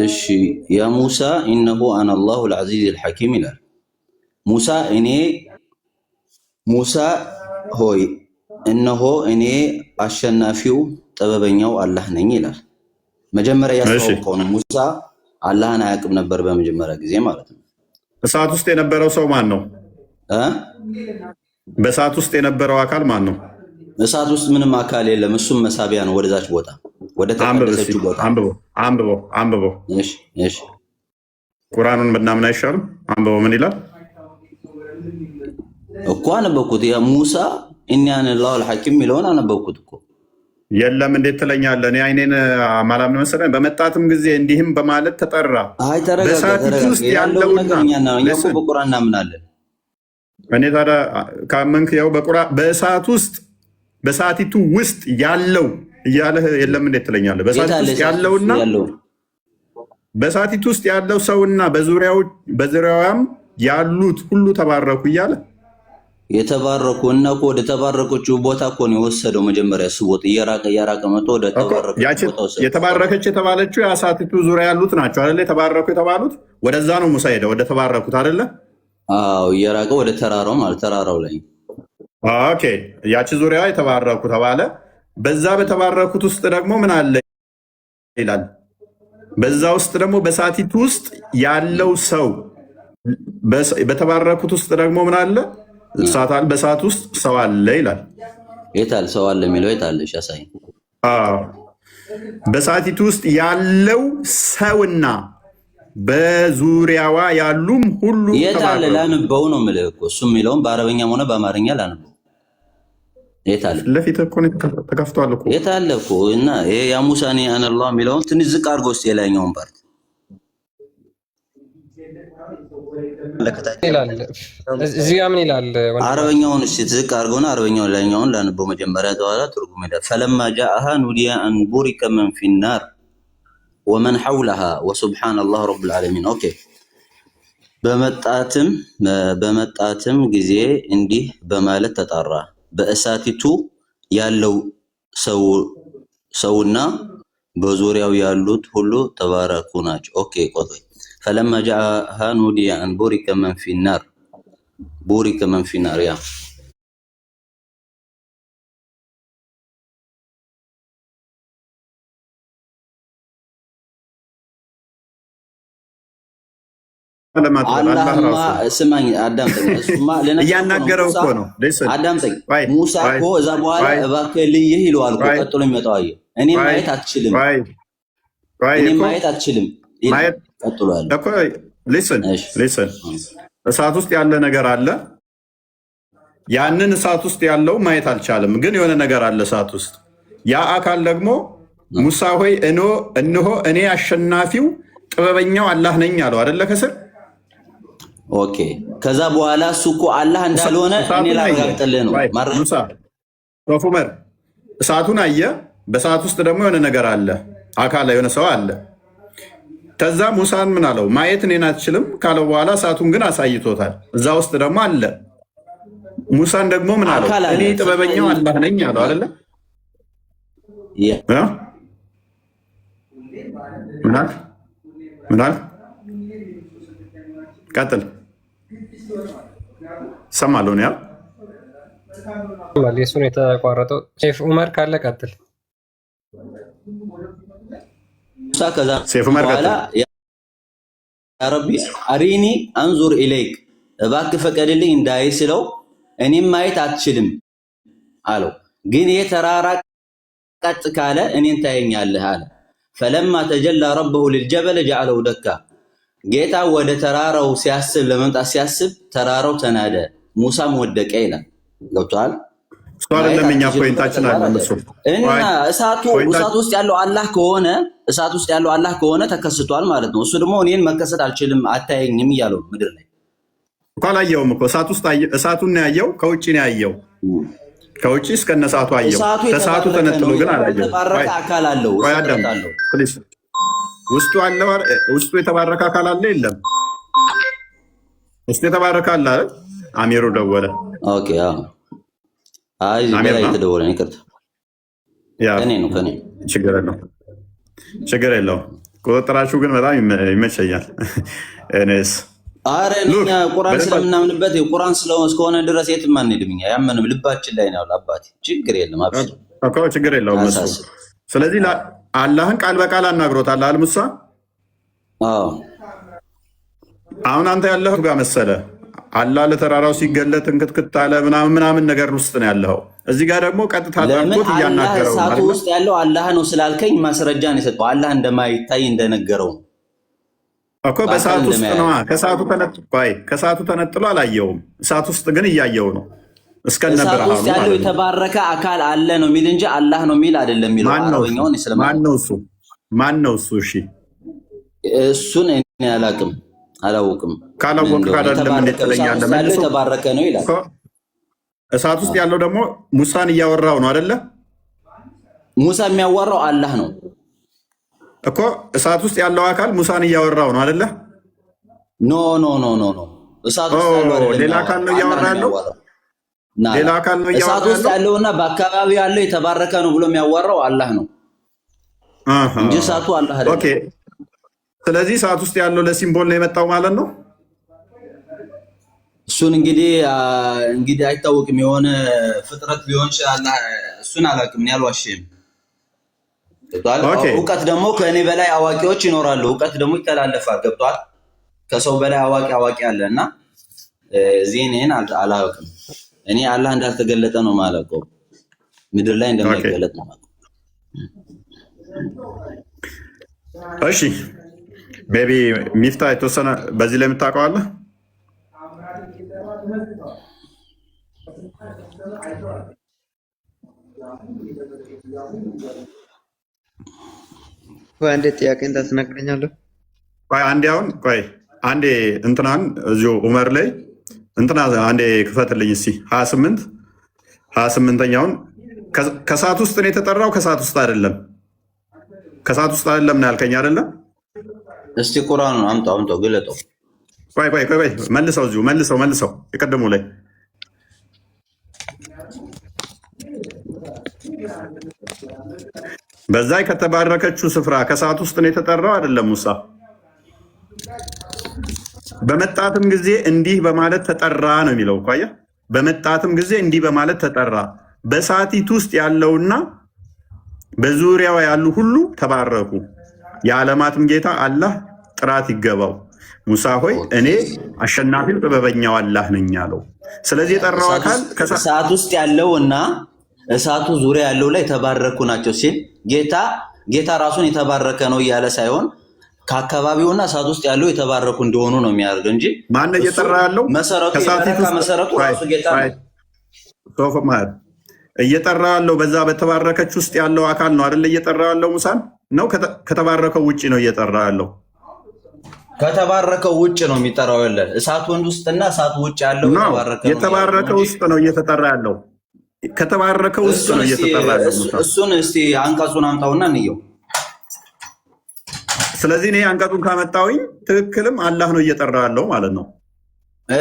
እሺ ያ ሙሳ ኢነሁ አነ አላሁ አልዓዚዝ አልሐኪም ይላል። ሙሳ ሆይ እነሆ እኔ አሸናፊው ጥበበኛው አላህ ነኝ ይላል። መጀመሪያ ያስተዋወቀው ነው። ሙሳ አላህን አያውቅም ነበር በመጀመሪያ ጊዜ ማለት ነው። እሳት ውስጥ የነበረው ሰው ማን ነው? በእሳት ውስጥ የነበረው አካል ማን ነው? እሳት ውስጥ ምንም አካል የለም። እሱም መሳቢያ ነው ወደዛች ቦታ ወደ ተቀደሰችው ቦታ። አንብበው። እሺ ቁርአኑን ብናምን አይሻልም? አንብበው። ምን ይላል እኮ አነበብኩት። ያ ሙሳ ኢኒ አነ አላሁ አልሐኪም የሚለውን አነበብኩት እኮ። የለም እንዴት ትለኛለህ? እኔ አይኔን ማላምን መሰለኝ። በመጣትም ጊዜ እንዲህም በማለት ተጠራ። አይ ተረጋጋ። ውስጥ ያለውና እኛ እኮ በቁርአን እናምናለን። እኔ ታዲያ ካመንክ ያው በእሳት ውስጥ በእሳቲቱ ውስጥ ያለው እያለህ የለም እንዴት ትለኛለህ? በእሳቲቱ ውስጥ ያለውና በእሳቲቱ ውስጥ ያለው ሰውና በዙሪያዋም ያሉት ሁሉ ተባረኩ እያለ የተባረኩ እና እኮ ወደ ተባረከችው ቦታ እኮ ነው የወሰደው። መጀመሪያ ስቦት እየራቀ መጥቶ ወደ ተባረከችው ቦታ ወሰደው። የተባረከች የተባለችው የእሳቲቱ ዙሪያ ያሉት ናቸው አይደለ? የተባረኩ የተባሉት ወደዛ ነው ሙሳ ሄደ ወደ ተባረኩት አይደለ? አዎ እየራቀ ወደ ተራራው ማለት ተራራው ላይ ኦኬ ያቺ ዙሪያ የተባረኩ ተባለ። በዛ በተባረኩት ውስጥ ደግሞ ምን አለ ይላል። በዛ ውስጥ ደግሞ በእሳቲቱ ውስጥ ያለው ሰው በተባረኩት ውስጥ ደግሞ ምን አለ? እሳት አለ። በእሳት ውስጥ ሰው አለ ይላል። የታል ሰው አለ የሚለው የታል? ሻሳይ በእሳቲቱ ውስጥ ያለው ሰውና በዙሪያዋ ያሉም ሁሉ የታለ? ላንበው ነው የምልህ እኮ እሱ የሚለውን በአረበኛም ሆነ በአማርኛ ላንበው። የታለ? ለፊት እኮ ተከፍቷል እኮ የታለ እኮ እና ይሄ ያ ሙሳ እኔ አነ አላህ የሚለውን ትንሽ ዝቅ አድርጎ እስኪ የላይኛውን ፓርት እዚህ ጋር ምን ይላል? አረበኛውን እሺ ዝቅ አድርጎና አረበኛውን ላይኛውን ላንበው መጀመሪያ ተዋላ ትርጉም ይላል። ፈለማ ጃአሃ ኑዲያ አን ቡሪከ መን ፊናር ወመን ሐውለሃ ወሱብሓነ አላህ ረብል ዓለሚን። ኦኬ በመጣትም ጊዜ እንዲህ በማለት ተጣራ፣ በእሳቲቱ ያለው ሰውና በዙሪያው ያሉት ሁሉ ተባረኩ ናቸው። ኦኬ ቆይ ፈለማ ጃአሃ ኑዲያ አን ቡሪከ መን ፊናር ያ ስማኝ አዳምጠኝ። እያናገረው እኮ ነው። አዳምጠኝ። ሙሳ እኮ እዛ በኋላ እባክህ ልይህ ይለዋል እኮ ቀጥሎ የሚመጣው አየህ። እኔ ማየት አትችልም ቀጥሎ ያለ ሊስን እሳት ውስጥ ያለ ነገር አለ። ያንን እሳት ውስጥ ያለው ማየት አልቻለም፣ ግን የሆነ ነገር አለ እሳት ውስጥ። ያ አካል ደግሞ ሙሳ ሆይ እነሆ እኔ አሸናፊው ጥበበኛው አላህ ነኝ አለው አይደለ? ከስር ኦኬ። ከዛ በኋላ እሱ እኮ አላህ እንዳልሆነ እኔ ላረጋግጥልህ ነው። ሙሳ ሶፉመር እሳቱን አየ። በእሳት ውስጥ ደግሞ የሆነ ነገር አለ፣ አካል የሆነ ሰው አለ። ከዛ ሙሳን ምን አለው? ማየት እኔን አትችልም ካለው በኋላ እሳቱን ግን አሳይቶታል። እዛ ውስጥ ደግሞ አለ። ሙሳን ደግሞ ምን አለው? እኔ ጥበበኛው አላህ ነኝ አለው አይደለ? ምናል ቀጥል ሰማለሁ ነው የሱን የተቋረጠው ሼፍ ኡመር ካለ ቀጥል። ከዛ በኋላ ያ ረቢ አሪኒ አንዙር ኢለይክ እባክህ ፈቀድልኝ እንዳይ ስለው እኔም ማየት አትችልም አለው። ግን የተራራ ቀጥ ካለ እኔን ታየኛለህ አለ። ፈለማ ተጀላ ረበሁ ልልጀበል ጀዐለሁ ደካ ጌታ ወደ ተራራው ሲያስብ ለመምጣት ሲያስብ ተራራው ተናደ፣ ሙሳም ወደቀ ይላል። ገብቶሃል? እሱ አይደለም እኛ ፖይንታችን አለ እሱ እና እሳቱ ውስጥ ያለው አላህ ከሆነ ተከስቷል ማለት ነው። እሱ ደግሞ እኔን መከሰት አልችልም አታየኝም እያለው ምድር ላይ እኮ አላየውም እኮ እሳቱን ነው ያየው፣ ከውጭ ነው ያየው። ከውጭ እስከነ እሳቱ አየው። ከእሳቱ ተነጥሎ ግን አላየው። የተባረከ አካል አለው። ውስጡ የተባረከ አካል አለ የለም? ውስጡ የተባረከ አለ አይደል? አሚሩ ደወለ። ኦኬ አይ በላይ የተደወለ ነው። ይቅርታ ከኔ ችግር የለውም። ቁጥጥራችሁ ግን በጣም ይመቸኛል። እኔስ አረ እኛ ቁርአን ስለምናምንበት ቁርአን እስከሆነ ድረስ የትም አንሄድም። እኛ ያመንም ልባችን ላይ ነው። አባቴ ችግር የለም እኮ ችግር የለውም እሱ። ስለዚህ አላህን ቃል በቃል አናግሮታል አይደል ሙሳ? አዎ። አሁን አንተ ያለኸው ጋር መሰለ አላህ ለተራራው ሲገለጥ እንክትክት አለ ምናምን ነገር ውስጥ ነው ያለኸው። እዚህ ጋር ደግሞ ቀጥታ ታርቆት እያናገረው ነው። እሳቱ ውስጥ ያለው አላህ ነው ስላልከኝ ማስረጃ ነው የሰጠው። አላህ እንደማይታይ እንደነገረው እኮ በእሳት ውስጥ ነው። ከእሳቱ ተነጥሎ አላየውም። እሳት ውስጥ ግን እያየው ነው። እስከነ ብርሃኑ ውስጥ ያለው የተባረከ አካል አለ ነው የሚል እንጂ አላህ ነው የሚል አይደለም የሚለው። አረበኛውን ማን ነው እሱ? እሺ እሱን እኔ አላውቅም። ካላወቅህ አይደለም እንዴት ትለኛለህ? መልሶ የተባረከ ነው ይላል። እሳት ውስጥ ያለው ደግሞ ሙሳን እያወራው ነው አይደለ? ሙሳ የሚያወራው አላህ ነው እኮ። እሳት ውስጥ ያለው አካል ሙሳን እያወራው ነው አይደለ? ኖ እሳት ውስጥ ያለው ሌላ አካል ነው እያወራ ያለው። ሌላ አካል ነው እያወራ ያለው። እሳት ውስጥ ያለውና በአካባቢው ያለው የተባረከ ነው ብሎ የሚያወራው አላህ ነው እንጂ እሳቱ አላህ አይደለም። ኦኬ። ስለዚህ እሳት ውስጥ ያለው ለሲምቦል ነው የመጣው ማለት ነው። እሱን እንግዲህ አይታወቅም። የሆነ ፍጥረት ሊሆን ይችላል። እሱን አላውቅም። እኔ አልዋሽም። እውቀት ደግሞ ከእኔ በላይ አዋቂዎች ይኖራሉ። እውቀት ደግሞ ይተላለፋል። ገብቷል። ከሰው በላይ አዋቂ አለ እና እኔን አላውቅም። እኔ አላህ እንዳልተገለጠ ነው የማላውቀው። ምድር ላይ እንደማይገለጥ ነው የማውቀው። እሺ ቤቢ ሚፍታ የተወሰነ በዚህ ላይ የምታውቀው አለ? አንዴ ጥያቄ እንዳትነግረኛለህ? አንዴ እንትናን እዚሁ ዑመር ላይ እንትና አንዴ ክፈትልኝ እስኪ 28ኛውን ከሰዓት ውስጥ ነው የተጠራው። ከሰዓት ውስጥ አይደለም ነው ያልከኝ አይደለም? እስቲ ቁርአኑን አምጣው ግለጠው። ቆይ መልሰው የቀደሙ ላይ በዛ ከተባረከችው ስፍራ ከሰዓት ውስጥ ነው የተጠራው አይደለም? ሙሳ በመጣትም ጊዜ እንዲህ በማለት ተጠራ ነው የሚለው እኮ አየህ። በመጣትም ጊዜ እንዲህ በማለት ተጠራ። በሰዓቲቱ ውስጥ ያለውና በዙሪያው ያሉ ሁሉ ተባረኩ። የዓለማትም ጌታ አላህ ጥራት ይገባው። ሙሳ ሆይ እኔ አሸናፊው ጥበበኛው አላህ ነኝ አለው። ስለዚህ የጠራው አካል ከሰዓት ውስጥ ያለውና እሳቱ ዙሪያ ያለው ላይ የተባረኩ ናቸው ሲል ጌታ ራሱን የተባረከ ነው እያለ ሳይሆን ከአካባቢውና እሳት ውስጥ ያለው የተባረኩ እንደሆኑ ነው የሚያደርገው እንጂ ማነው እየጠራ ያለው? መሰረቱ ራሱ ጌታ ነው። እየጠራ ያለው በዛ በተባረከች ውስጥ ያለው አካል ነው አይደለ? እየጠራ ያለው ሙሳን ነው። ከተባረከው ውጭ ነው እየጠራ ያለው። ከተባረከው ውጭ ነው የሚጠራው። ያለ እሳቱ ውስጥና እሳቱ ውጭ ያለው የተባረከው ውስጥ ነው እየተጠራ ያለው። ከተባረከው ውስጥ ነው እየተጠራ ያለው። እሱን እስቲ አንቀጹን አምጣውና እንየው። ስለዚህ እኔ አንቀጹን ካመጣሁኝ ትክክልም አላህ ነው እየጠራ ያለው ማለት ነው።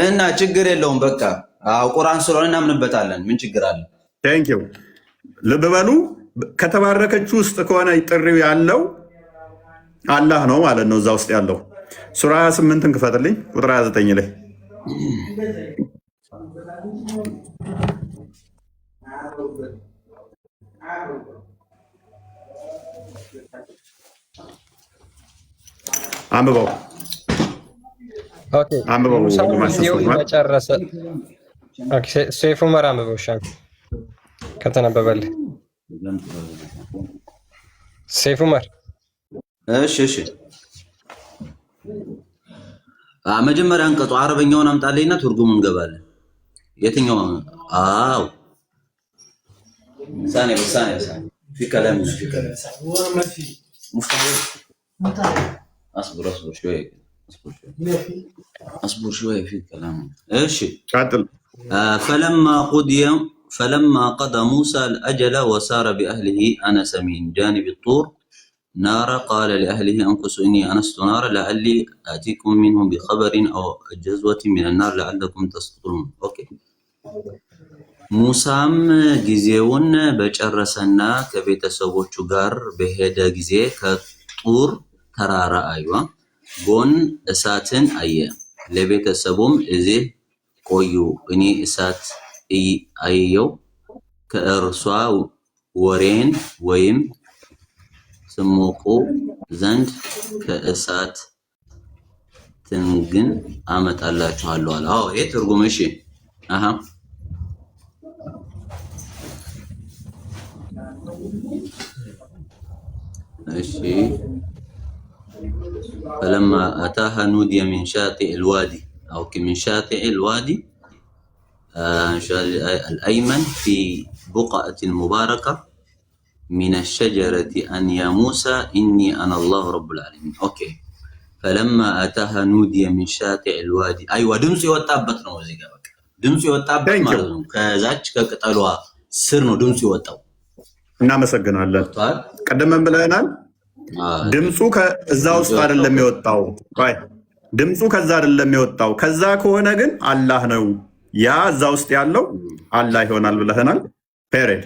እና ችግር የለውም። በቃ ቁርአን ስለሆነ እናምንበታለን። ምን ችግር አለ? ቴንኪው። ልብ በሉ። ከተባረከችው ውስጥ ከሆነ ጥሪው ያለው አላህ ነው ማለት ነው። እዛ ውስጥ ያለው ሱራ 28ን ክፈትልኝ ቁጥር 29 ላይ አንብበው። ጨረሰ። ሴፍ ዑመር አንብበው። ከተነበበልህ ሴፍ ዑመር። እሺ መጀመሪያ አንቀጹ አረበኛውን አምጣልኝና ትርጉሙን እንገባለን። የትኛው? አዎ ثانية بس ثانية بس في كلام في كلام اصبر شوية اصبر شوية في كلام. ايش فلما قضى موسى الأجل وسار بأهله أنس من جانب الطور نارا قال لأهله أنكسوا إني أنست نارا لعلي آتيكم منهم بخبر أو جزوة من النار لعلكم تصطلون. أوكي ሙሳም ጊዜውን በጨረሰና ከቤተሰቦቹ ጋር በሄደ ጊዜ ከጡር ተራራ አዩ ጎን እሳትን አየ። ለቤተሰቡም እዚህ ቆዩ እኔ እሳት አየው ከእርሷ ወሬን ወይም ስሞቁ ዘንድ ከእሳት ትንግን አመጣላችኋለሁ አለ። አዎ ይሄ ትርጉም እሺ። እሺ فلما أتاها نودي من شاطئ الوادي أو من شاطئ الوادي الأيمن في بقعة مباركة من الشجرة أن يا موسى إني أنا الله رب العالمين. أوكي فلما أتاها نودي من شاطئ الوادي أيوة دمسي وطابت ነው እዚህ ጋር በቃ ድምጽ ወጣበት ማለት ነው። ከዛች ከቅጠሏ ስር ነው ድምጽ ወጣው። እናመሰግናለን። ቀደም ብለናል። ድምጹ ከዛ ውስጥ አይደለም የወጣው። ድምጹ ከዛ አይደለም የወጣው። ከዛ ከሆነ ግን አላህ ነው ያ እዛ ውስጥ ያለው አላህ ይሆናል ብለናል። ፔሬድ።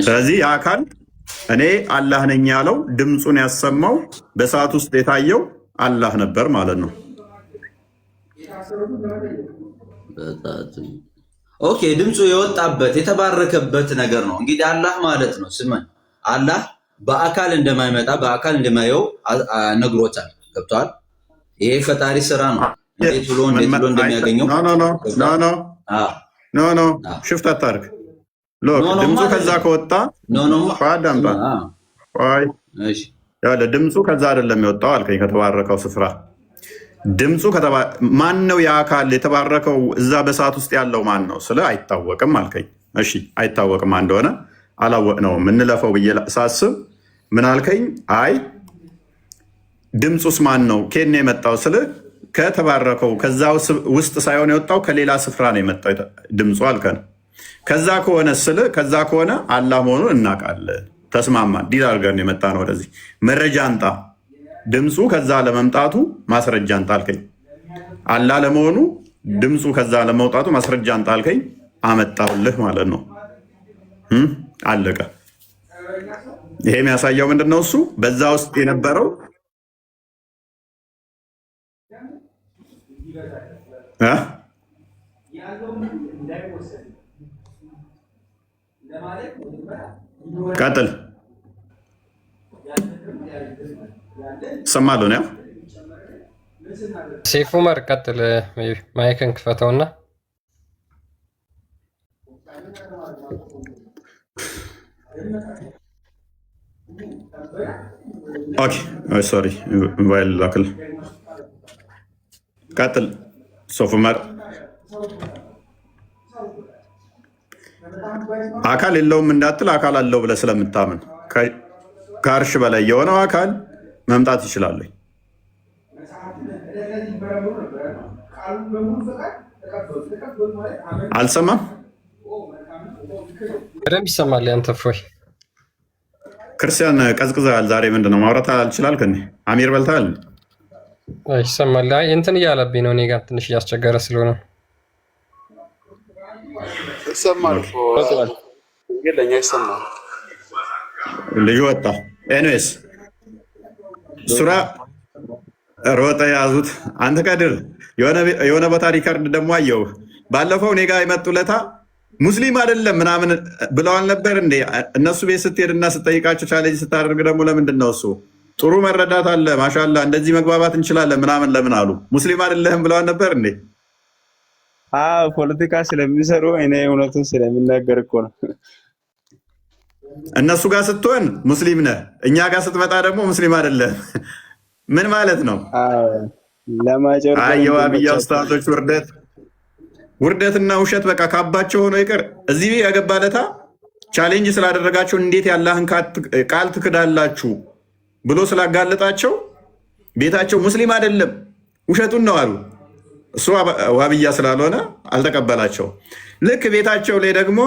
ስለዚህ ያ አካል እኔ አላህ ነኝ ያለው ድምጹን ያሰማው በሰዓት ውስጥ የታየው አላህ ነበር ማለት ነው። ኦኬ ድምጹ የወጣበት የተባረከበት ነገር ነው። እንግዲህ አላህ ማለት ነው ስማኝ አላህ በአካል እንደማይመጣ በአካል እንደማየው ነግሮታል። ገብቷል። ይሄ ፈጣሪ ስራ ነው። እንዴት ብሎ እንደሚያገኘው ኖ ሽፍት አታርግ። ድምፁ ከዛ ከወጣ ያለ ድምፁ ከዛ አይደለም የወጣው አልከኝ። ከተባረከው ስፍራ ድምፁ ማን ነው? የአካል የተባረከው እዛ በሰዓት ውስጥ ያለው ማን ነው? ስለ አይታወቅም አልከኝ። እሺ አይታወቅም እንደሆነ አላወቅነውም እንለፈው ብዬ ሳስብ ምን አልከኝ? አይ ድምፁስ ማን ነው? ከኔ የመጣው ስለ ከተባረከው ከዛ ውስጥ ሳይሆን የወጣው ከሌላ ስፍራ ነው የመጣው ድምፁ አልከን። ከዛ ከሆነ ስለ ከዛ ከሆነ አላህ መሆኑን እናውቃለን። ተስማማን። ዲል አድርገን የመጣ ነው ወደዚህ። መረጃ አንጣ። ድምፁ ከዛ ለመምጣቱ ማስረጃ አንጣ አልከኝ። አላህ ለመሆኑ ድምፁ ከዛ ለመውጣቱ ማስረጃ አንጣ አልከኝ። አመጣሁልህ ማለት ነው። አለቀ። ይሄ የሚያሳየው ምንድነው? እሱ በዛ ውስጥ የነበረው ቀጥል ሰማለሁ ነው ሴፉ መር ቀጥል። ማይክን ክፈተውና ኦኬ ሶሪ ሞባይል ላክል። ቀጥል ሶፉ መር አካል የለውም እንዳትል አካል አለው ብለህ ስለምታምን ከአርሽ በላይ የሆነው አካል መምጣት ይችላል። አልሰማም? በደንብ ይሰማል። ያንተ ፍሮይ ክርስቲያን ቀዝቅዘሃል ዛሬ። ምንድነው ማውራት አልችላል? ከኔ አሚር በልታል። ይሰማል። እንትን እያለብኝ ነው እኔ ጋር ትንሽ እያስቸገረ ስለሆነ ይሰማል። ለኛ ይሰማል። ልዩ ወጣ። ኤኒዌይስ ሱራ ሮጠ ያዙት። አንተ ቀድር የሆነ ቦታ ሪከርድ ደግሞ አየው። ባለፈው እኔ ጋር የመጡለታ ሙስሊም አይደለም ምናምን ብለዋል ነበር እንዴ? እነሱ ቤት ስትሄድና ስጠይቃቸው ቻሌንጅ ስታደርግ ደግሞ ለምንድን ነው እሱ ጥሩ መረዳት አለ ማሻላ እንደዚህ መግባባት እንችላለን ምናምን ለምን አሉ? ሙስሊም አይደለህም ብለዋል ነበር እንዴ? ፖለቲካ ስለሚሰሩ እኔ እውነቱን ስለሚናገር እኮ ነው። እነሱ ጋር ስትሆን ሙስሊም ነህ፣ እኛ ጋር ስትመጣ ደግሞ ሙስሊም አይደለም። ምን ማለት ነው? ለማጨር የዋብያ ኡስታዞች ውርደትና ውሸት በቃ ካባቸው ሆኖ ይቅር። እዚህ ያገባለታ ቻሌንጅ ስላደረጋቸው እንዴት ያላህን ቃል ትክዳላችሁ ብሎ ስላጋለጣቸው ቤታቸው ሙስሊም አይደለም ውሸቱን ነው አሉ። እሱ ዋብያ ስላልሆነ አልተቀበላቸው። ልክ ቤታቸው ላይ ደግሞ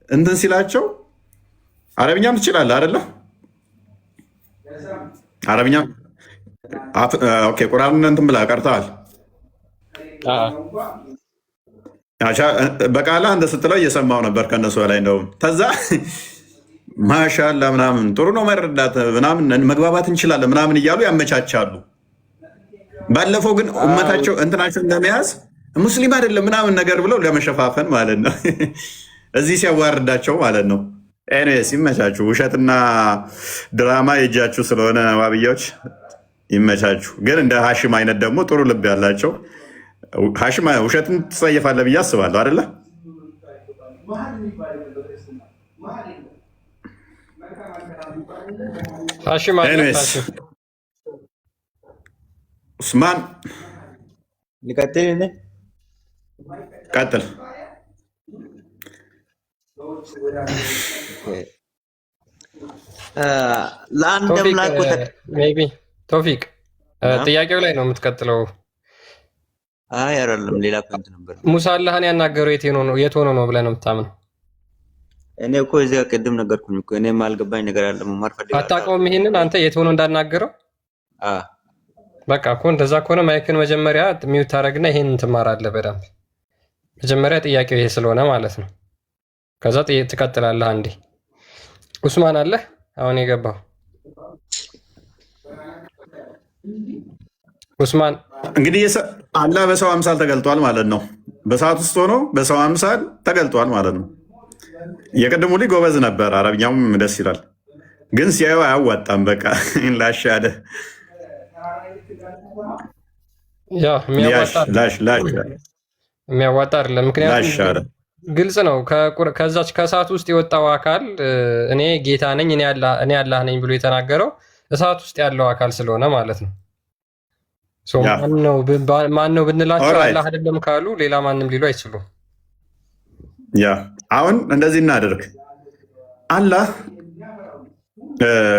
እንትን ሲላቸው አረብኛም ትችላለህ አይደለ? አረብኛ ኦኬ። ቁርአንን እንትን ብላ ቀርተዋል። በቃላ እንደ ስትለው እየሰማው ነበር ከነሱ ላይ እንደውም ተዛ ማሻላ ምናምን ጥሩ ነው መረዳት ምናምን መግባባት እንችላለን ምናምን እያሉ ያመቻቻሉ። ባለፈው ግን ኡመታቸው እንትናቸውን ለመያዝ ሙስሊም አይደለም ምናምን ነገር ብለው ለመሸፋፈን ማለት ነው እዚህ ሲያዋርዳቸው ማለት ነው። ኤኒዌይስ ይመቻችሁ። ውሸትና ድራማ የእጃችሁ ስለሆነ ዋብያዎች ይመቻችሁ። ግን እንደ ሀሽም አይነት ደግሞ ጥሩ ልብ ያላቸው ሀሽም ውሸትን ትጸየፋለህ ብዬ አስባለሁ አይደለ? ኡስማን ሊቀጥል ቀጥል። ለአንድ አምላክ ቶፊቅ ጥያቄው ላይ ነው የምትቀጥለው? አይ አይደለም፣ ሌላ ፖይንት ነበር። ሙሳ አላህን ያናገረው የት ሆኖ ነው ብለህ ነው የምታምነው? እኔ እኮ እዚያ ቅድም ነገርኩኝ እኮ እኔ የማልገባኝ ነገር አለ። መማር ፈልጋለሁ። አታውቀውም ይሄንን አንተ የት ሆኖ እንዳናገረው? በቃ እኮ እንደዛ ከሆነ ማይክን መጀመሪያ ሚውት ታደርግና ይሄንን ትማራለህ በደንብ። መጀመሪያ ጥያቄው ይሄ ስለሆነ ማለት ነው። ከዛ ትቀጥላለህ። አንዴ ኡስማን አለ አሁን የገባው ኡስማን። እንግዲህ አላህ በሰው አምሳል ተገልጧል ማለት ነው። በሰዓት ውስጥ ሆኖ በሰው አምሳል ተገልጧል ማለት ነው። የቀድሞ ልጅ ጎበዝ ነበር፣ አረብኛውም ደስ ይላል። ግን ሲያዩ አያዋጣም። በቃ ላሻለ የሚያዋጣ አይደለም። ምክንያቱም ግልጽ ነው። ከዛች ከእሳት ውስጥ የወጣው አካል እኔ ጌታ ነኝ እኔ አላህ ነኝ ብሎ የተናገረው እሳት ውስጥ ያለው አካል ስለሆነ ማለት ነው። ማን ነው ብንላቸው አላህ አይደለም ካሉ ሌላ ማንም ሊሉ አይችሉም። አሁን እንደዚህ እናደርግ። አላህ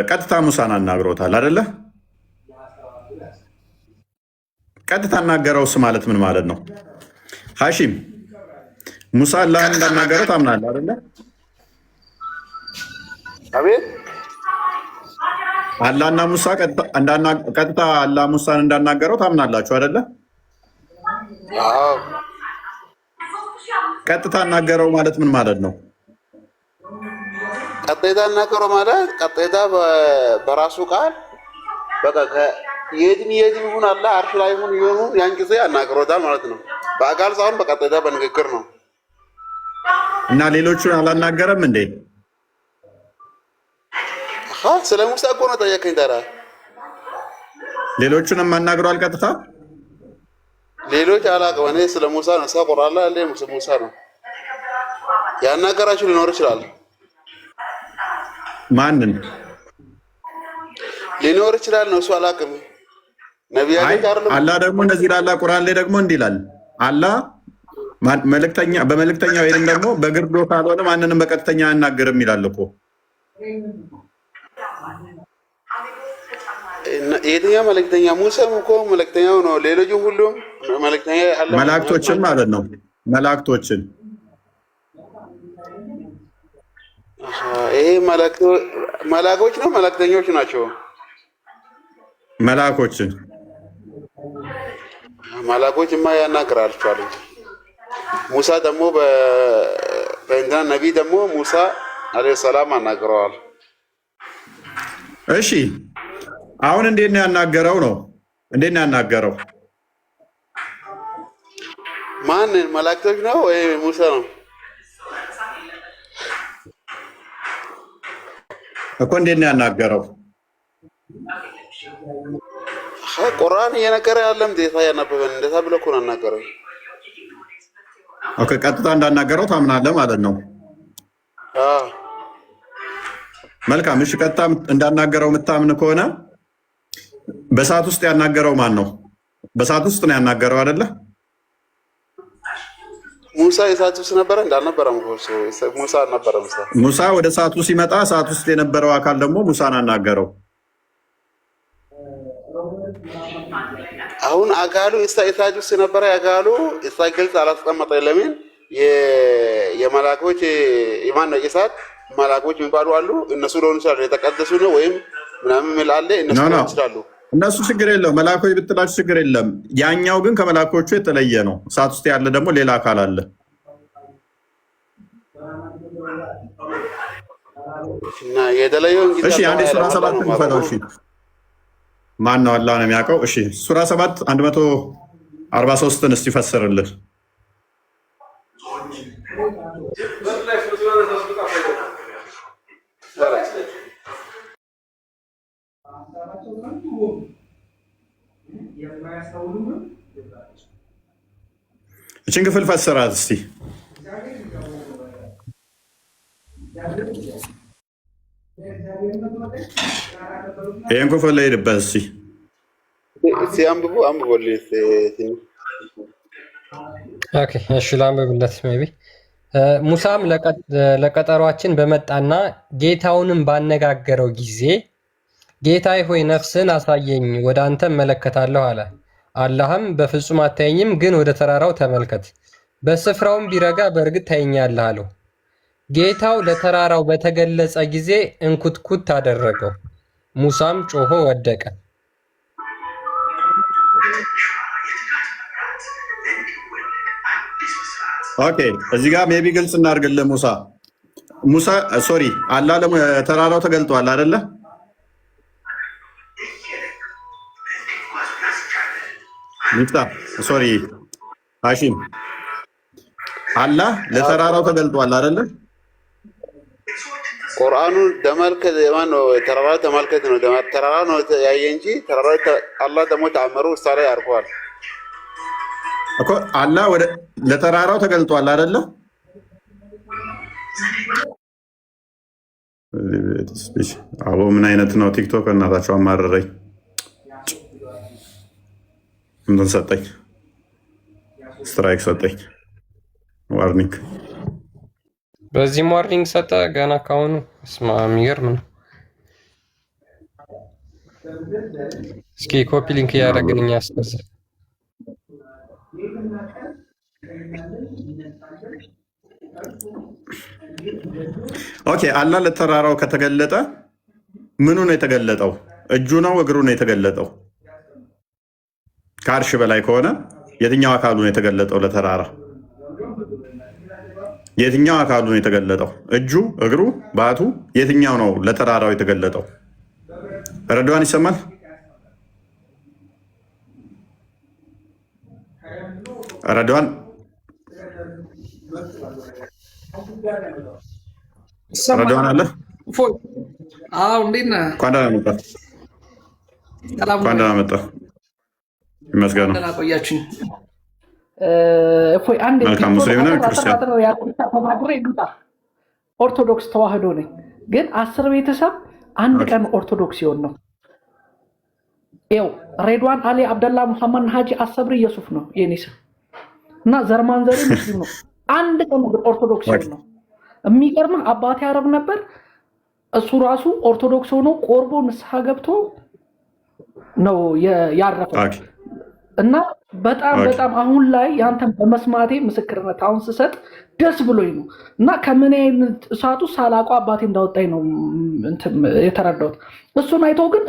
ቀጥታ ሙሳን አናግሮታል አይደለ? ቀጥታ አናገረውስ ማለት ምን ማለት ነው? ሀሺም ሙሳ አላህን እንዳናገረው ታምናለህ አይደለ? አቤት። አላህና ሙሳ ቀጥታ አላህ ሙሳን እንዳናገረው ታምናላችሁ አይደለ? አዎ። ቀጥታ አናገረው ማለት ምን ማለት ነው? ቀጥታ አናገረው ማለት ቀጥታ በራሱ ቃል በቃ የትም ይሁን አላህ አርሽ ላይ ይሁን ያን ጊዜ አናግሮታል ማለት ነው። በአካል ሳይሆን በቀጥታ በንግግር ነው። እና ሌሎቹን አላናገረም እንዴ? ስለ ሙሳ እኮ ነው ጠየቀኝ። ታዲያ ሌሎቹንም አናግሯል ቀጥታ? ሌሎች አላውቅም። እኔ ስለ ሙሳ ነው ቁርአን ላይ ያለ ሙሳ ነው ያናገራችሁ። ሊኖር ይችላል። ማንን ሊኖር ይችላል ነው እሱ አላውቅም። ነቢያችን አላህ ደግሞ እንደዚህ ይላል። ቁርአን ላይ ደግሞ እንዲህ ይላል። አላህ በመልእክተኛ ወይም ደግሞ በግርዶ ካልሆነ ማንንም በቀጥተኛ አያናግርም ይላል እኮ። የትኛው መልእክተኛ? ሙሳም እኮ መልእክተኛው ነው። ሌሎቹ ሁሉም መልእክተኛ አለ። መላእክቶችን ማለት ነው። መላእክቶችን ይሄ መላእክቶች ነው መልእክተኞች ናቸው። መላእክቶችን መላእክቶችማ ያናግራቸዋል። ሙሳ ደግሞ በእንትና ነቢይ ደግሞ ሙሳ አለይሂ ሰላም አናግረዋል። እሺ አሁን እንዴት ነው ያናገረው? ነው እንዴት ነው ያናገረው? ማንን? መላእክቶች ነው ወይ ሙሳ ነው እኮ። እንዴት ነው ያናገረው? ቁርአን እየነገረ ያለም ዴታ ያነበበን እንደዛ ብሎ እኮ ነው ያናገረው። ኦኬ ቀጥታ እንዳናገረው ታምናለህ ማለት ነው። መልካም እሺ፣ ቀጥታ እንዳናገረው የምታምን ከሆነ በሰዓት ውስጥ ያናገረው ማን ነው? በሰዓት ውስጥ ነው ያናገረው አይደለ? ሙሳ እሳት ውስጥ ነበረ እንዳልነበረም ሙሳ አልነበረም። ሙሳ ወደ እሳቱ ሲመጣ እሳት ውስጥ የነበረው አካል ደግሞ ሙሳን አናገረው። አሁን አካሉ እሳት ውስጥ ነበረ። አካሉ እሳት ግልጽ አላስቀመጠ። ለምን የመላኮች የማነው እሳት መላኮች የሚባሉ አሉ። እነሱ ሊሆኑ ይችላሉ። የተቀደሱ ነው ወይም ምናምን ምላለ እነሱ ሊሆኑ ይችላሉ። እነሱ ችግር የለውም። መላኮች ብትላችሁ ችግር የለም። ያኛው ግን ከመላኮቹ የተለየ ነው። እሳት ውስጥ ያለ ደግሞ ሌላ አካል አለ። እና የተለየውን ጊዜ እሺ፣ አንዴ ሱራ 7 እንፈታው። እሺ፣ ማን ነው አላህ ነው የሚያውቀው። እሺ፣ ሱራ 7 143ን እስቲ ፈስርልን። እችን ክፍል ፈስራት እስቲ። ይህን ክፍል ላይ ሄድበት እስቲ አንብቦልኝ። እሺ ላንብብለት። ሜይ ቢ ሙሳም ለቀጠሯችን በመጣና ጌታውንም ባነጋገረው ጊዜ ጌታዬ ሆይ ነፍስን አሳየኝ፣ ወደ አንተ እመለከታለሁ አለ። አላህም በፍጹም አታየኝም፣ ግን ወደ ተራራው ተመልከት፣ በስፍራውም ቢረጋ በእርግጥ ታየኛለህ አለው። ጌታው ለተራራው በተገለጸ ጊዜ እንኩትኩት አደረገው፣ ሙሳም ጮሆ ወደቀ። ኦኬ፣ እዚህ ጋር ሜቢ ግልጽ እናድርግልህ። ሙሳ ሶሪ፣ አላህ ለተራራው ተገልጧል አይደለ? ሚፍታ ሶሪ፣ ሀሺም አላህ ለተራራው ተገልጧል አይደለ? ቁርአኑን ተመልከት። ማነው ተራራ ተመልከት ነው። ተራራ ነው ያየ እንጂ ተራራ አላህ ደግሞ ተአምሩ ውስጥ ላይ አድርጓል እኮ። አላህ ለተራራው ተገልጧል አይደለ? አቦ ምን አይነት ነው ቲክቶክ? እናታቸው አማረረኝ። እንትን ሰጠኝ፣ ስትራይክ ሰጠኝ፣ ዋርኒንግ። በዚህም ዋርኒንግ ሰጠ ገና ካሁኑ። ስማ የሚገርም ነው። እስኪ ኮፒ ሊንክ እያደረግን እኛ ያስገዛ። ኦኬ፣ አላህ ለተራራው ከተገለጠ ምኑ ነው የተገለጠው? እጁ ነው እግሩ ነው የተገለጠው? ከአርሽ በላይ ከሆነ የትኛው አካሉ ነው የተገለጠው? ለተራራ የትኛው አካሉ ነው የተገለጠው? እጁ፣ እግሩ፣ ባቱ የትኛው ነው ለተራራው የተገለጠው? ረድዋን ይሰማል? ረድዋን ረድዋን አለ? እንዴት ነህ? እንኳን ደህና መጣህ። እንኳን ደህና መጣህ። ይመስገን ነው። ቆያችሁኝ። ሙስሊም ነህ ክርስቲያን? ኦርቶዶክስ ተዋህዶ ነኝ፣ ግን 10 ቤተሰብ አንድ ቀን ኦርቶዶክስ ሲሆን ነው። ይኸው ሬድዋን አሊ አብደላ ሙሐመድ ሀጂ አሰብሪ ኢየሱፍ ነው የኔ ስም እና ዘርማንዘሪ ሙስሊም ነው። አንድ ቀን ኦርቶዶክስ ሲሆን ነው። የሚገርምህ አባቴ አረብ ነበር፣ እሱ ራሱ ኦርቶዶክስ ሆኖ ቆርቦ ንስሐ ገብቶ ነው ያረፈው። እና በጣም አሁን ላይ ያንተን በመስማቴ ምስክርነት አሁን ስሰጥ ደስ ብሎኝ ነው። እና ከምን አይነት እሳቱ ሳላውቀው አባቴ እንዳወጣኝ ነው የተረዳሁት። እሱን አይተው ግን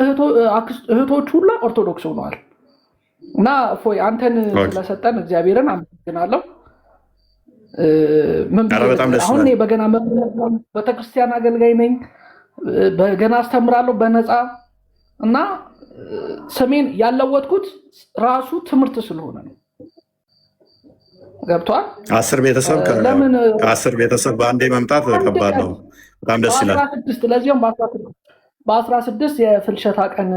እህቶች ሁላ ኦርቶዶክስ ሆነዋል። እና እፎይ አንተን ስለሰጠን እግዚአብሔርን አመሰግናለሁ። አሁን እኔ በገና ቤተክርስቲያን አገልጋይ ነኝ፣ በገና አስተምራለሁ በነፃ እና ሰሜን ያለወጥኩት ራሱ ትምህርት ስለሆነ ነው። ገብቷል። 10 ቤተሰብ በአንዴ መምጣት ከባድ ነው። በጣም ደስ ይላል። ለዚያም በ16 የፍልሰታ ቀን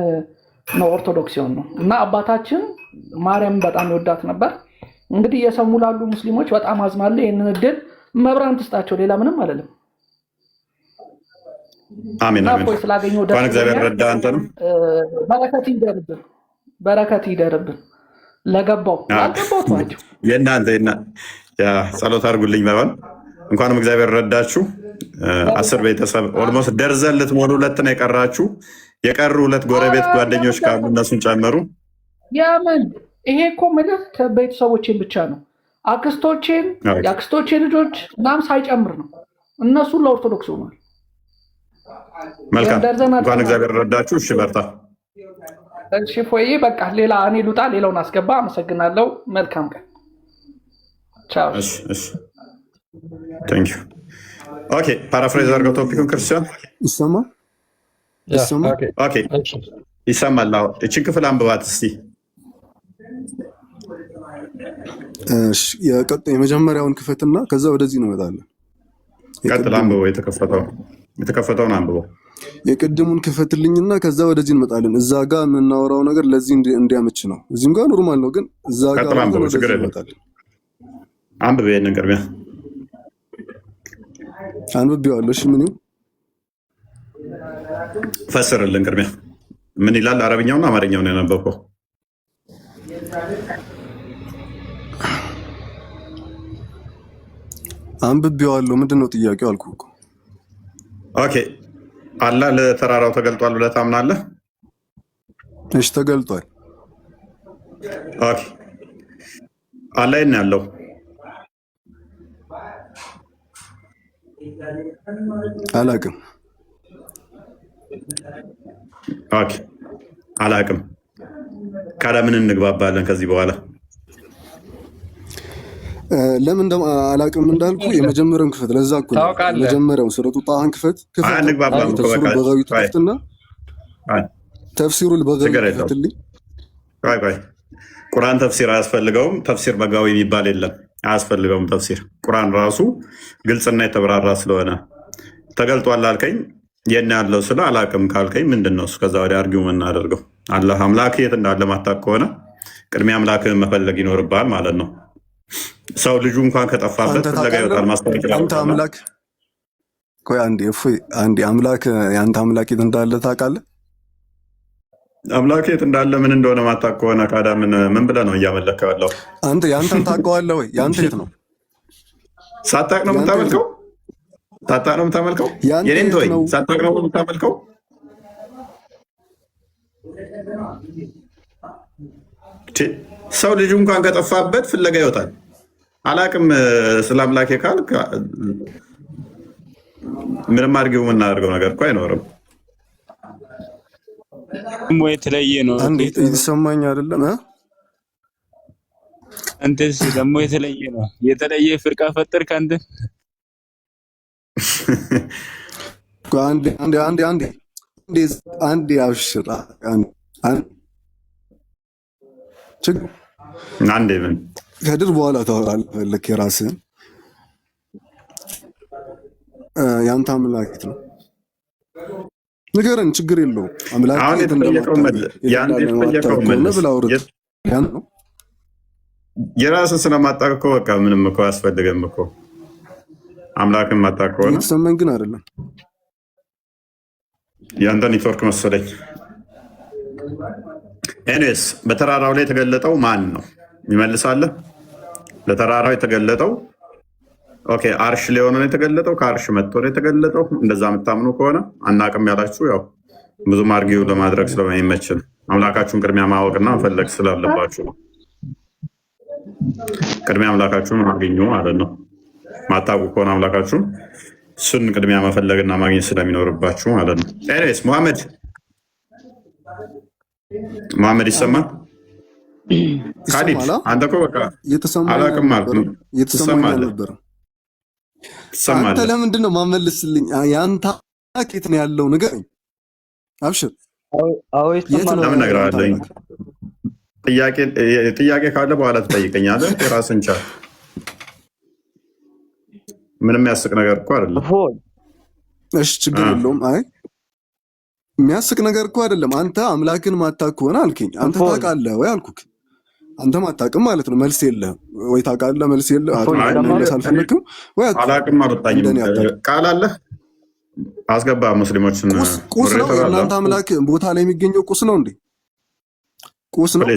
ነው ኦርቶዶክስ ሲሆን ነው እና አባታችን ማርያም በጣም ይወዳት ነበር። እንግዲህ የሰሙ ላሉ ሙስሊሞች በጣም አዝናለሁ። ይህንን እድል መብራን ትስጣቸው፣ ሌላ ምንም አይደለም። አሜን አሜን። ስላገኘው እግዚአብሔር ረዳ። አንተንም በረከት ይደርብን። ለገባው ላልገባው ተዋቸው። የእናንተ ጸሎት አድርጉልኝ። በሆን እንኳንም እግዚአብሔር ረዳችሁ። 10 ቤተሰብ ኦልሞስት ደርዘን ልትሞሉ 2 ነው የቀራችሁ። የቀሩ 2 ጎረቤት ጓደኞች ካሉ እነሱን ጨምሩ። የምን ይሄ እኮ ምልህ ቤተሰቦቼን ብቻ ነው፣ አክስቶቼን፣ የአክስቶቼ ልጆች ምናምን ሳይጨምር ነው። እነሱን ለኦርቶዶክስ ሆኗል። መልካም እንኳን እግዚአብሔር ረዳችሁ። እሺ በርታ። እሺ ፎዬ በቃ ሌላ እኔ ልውጣ፣ ሌላውን አስገባ። አመሰግናለሁ። መልካም ቀን። ቻው። እሺ እሺ ቴንክ ዩ። ኦኬ ፓራፍሬዝ አድርገው ቶፒኩን ክርስቲያን ይሰማል? ኦኬ ይሰማል። እችን ክፍል አንብባት እስቲ። የመጀመሪያውን ክፈትና ከዛ ወደዚህ እንመጣለን። ቀጥል፣ አንብበው። የተከፈተውን አንብበው። የቅድሙን ክፈትልኝና ከዛ ወደዚህ እንመጣለን። እዛ ጋር የምናወራው ነገር ለዚህ እንዲያመች ነው። እዚህም ጋር ኖርማል ነው፣ ግን እዛ ጋር እንመጣለን። አንብቤ ይሄንን ቅድሚያ አንብቤዋለሁ። እሺ ምን ይሁን ፈስርልን። ቅድሚያ ምን ይላል? አረብኛውና አማርኛው ነው ያነበብከው? አንብቤዋለሁ። ምንድን ነው ጥያቄው? አልኩህ እኮ። ኦኬ አላህ ለተራራው ተገልጧል ብለህ ታምናለህ? እሺ ተገልጧል። ኦኬ አላህ የት ነው ያለው? አላቅም። ኦኬ አላቅም ካለ ምን እንግባባለን ከዚህ በኋላ? ለምን አላቅም እንዳልኩ የመጀመሪያውን ክፈት። ለዛ እኮ የመጀመሪያውን ሱረቱ ጣሃን ክፈት። ተፍሲሩል በጋዊ ክፈትና ተፍሲሩል በጋዊ ክፈትልኝ። ቁርአን ተፍሲር አያስፈልገውም። ተፍሲር በጋዊ የሚባል የለም፣ አያስፈልገውም ተፍሲር። ቁርአን ራሱ ግልጽና የተብራራ ስለሆነ ተገልጧል አልከኝ። የት ያለው ስለ አላቅም ካልከኝ ምንድን ነው እሱ? ከዛ ወዲያ አርጊው የምናደርገው አላህ አምላክ የት እንዳለ ማታውቅ ከሆነ ቅድሚያ አምላክህን መፈለግ ይኖርብሃል ማለት ነው። ሰው ልጁ እንኳን ከጠፋበት ፍለጋ ይወጣል። ማስጠንቀቂያ አንተ አምላክ ቆይ አንዴ አምላክ የአንተ አምላክ የት እንዳለ ታውቃለህ? አምላክ የት እንዳለ ምን እንደሆነ ማታውቅ ከሆነ ካዳ ምን ብለህ ነው እያመለከው ያለው? አንተ የአንተን ታውቀዋለህ ወይ? የአንተ የት ነው? ሳታውቅ ነው የምታመልከው? ሳታውቅ ነው የምታመልከው? የኔን ተወኝ። ሳታውቅ ነው የምታመልከው? ሰው ልጁ እንኳን ከጠፋበት ፍለጋ ይወጣል። አላቅም ስለ አምላኬ ካልክ ምንም አድርገው የምናደርገው ነገር እኮ አይኖርም። የተለየ ነው። የተሰማኝ አይደለም። አንተስ ደግሞ የተለየ ነው። የተለየ ፍርቃ ፈጠርክ አንተ። አንዴ አብሽር። አንዴ ምን ከድር በኋላ ታወራለህ ፈለክ የራስህን። ያንተ አምላክ ነው ንገረን፣ ችግር የለውም። አምላክ የራስህን ስለማታውቅ እኮ በቃ ምንም እኮ አያስፈልግም እኮ። አምላክን ማታውቅ ከሆነ የተሰማኝ ግን አይደለም። የአንተ ኔትወርክ መሰለኝ። ኤኒዌይስ በተራራው ላይ የተገለጠው ማን ነው? ይመልሳለህ። ለተራራው የተገለጠው ኦኬ አርሽ ላይ ሆኖ ነው የተገለጠው። ከአርሽ መጥቶ ነው የተገለጠው። እንደዛ የምታምኑ ከሆነ አናቅም ያላችሁ ያው ብዙም አርጊው ለማድረግ ስለማይመችን አምላካችሁን ቅድሚያ ማወቅና መፈለግ ስላለባችሁ ነው። ቅድሚያ አምላካችሁን ማግኙ ማለት ነው። ማታውቁ ከሆነ አምላካችሁን እሱን ቅድሚያ መፈለግና ማግኘት ስለሚኖርባችሁ ማለት ነው። ኤኒዌይስ መሐመድ ይሰማል? ካሊድ አንተ እኮ በቃ አላቅም ማለት ነው። ትሰማለህ? አንተ ለምንድን ነው ማመልስልኝ? የአንተ ኬት ነው ያለው ንገረኝ። አብሽር። ለምን እነግርሃለሁ? ጥያቄ ካለ በኋላ ትጠይቀኛለህ። የራስን ቻል። ምንም የሚያስቅ ነገር እኮ አይደለም። እሺ ችግር የለውም። አይ የሚያስቅ ነገር እኮ አይደለም። አንተ አምላክን ማታውቅ ከሆነ አልከኝ። አንተ ታውቃለህ ወይ አልኩህ። አንተ ማታውቅም ማለት ነው። መልስ የለህም ወይ? ታውቃለህ፣ መልስ የለህም። አልፈለክም ወይ? አላውቅም አልወጣኝም። ቃል አለህ አስገባ። ሙስሊሞችን ቁስ ነው የእናንተ አምላክ ቦታ ላይ የሚገኘው ቁስ ነው እንዴ? ቁስ ነው።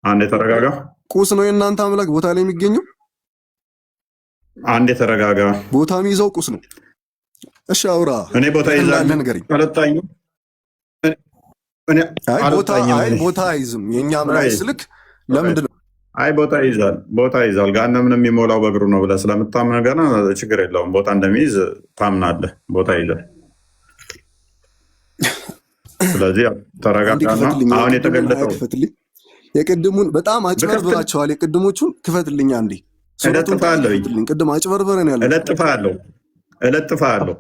አንዴ ተረጋጋ። ቁስ ነው የእናንተ አምላክ ቦታ ላይ የሚገኘው? አንዴ ተረጋጋ። ቦታ የሚይዘው ቁስ ነው። እሺ አውራ። እኔ ቦታ ይዛል ንገረኝ። ቦታ አይዝም የእኛ አምላክ ስልክ ለምንድን ነው? አይ ቦታ ይዛል። ገሃነምን የሚሞላው በእግሩ ነው ብለህ ስለምታምን ገና ችግር የለውም። ቦታ እንደሚይዝ ታምናለህ። ቦታ ይዛል። ስለዚህ ተረጋጋና አሁን የተገለጠው የቅድሙን በጣም አጭበርብራቸዋል። የቅድሞቹን ክፈትልኝ አንዴ። እለጥፋለሁ። ቅድም አጭበርበረን ያለ እለጥፋለሁ።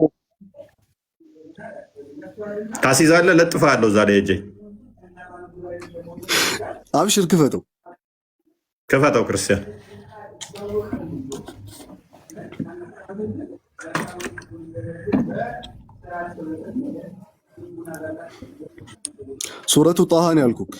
ታስይዛለህ። እለጥፋለሁ። እዛ ላይ ሂጅ። አብሽር፣ ክፈተው ክርስቲያን። ሱረቱ ጣሃን ያልኩክ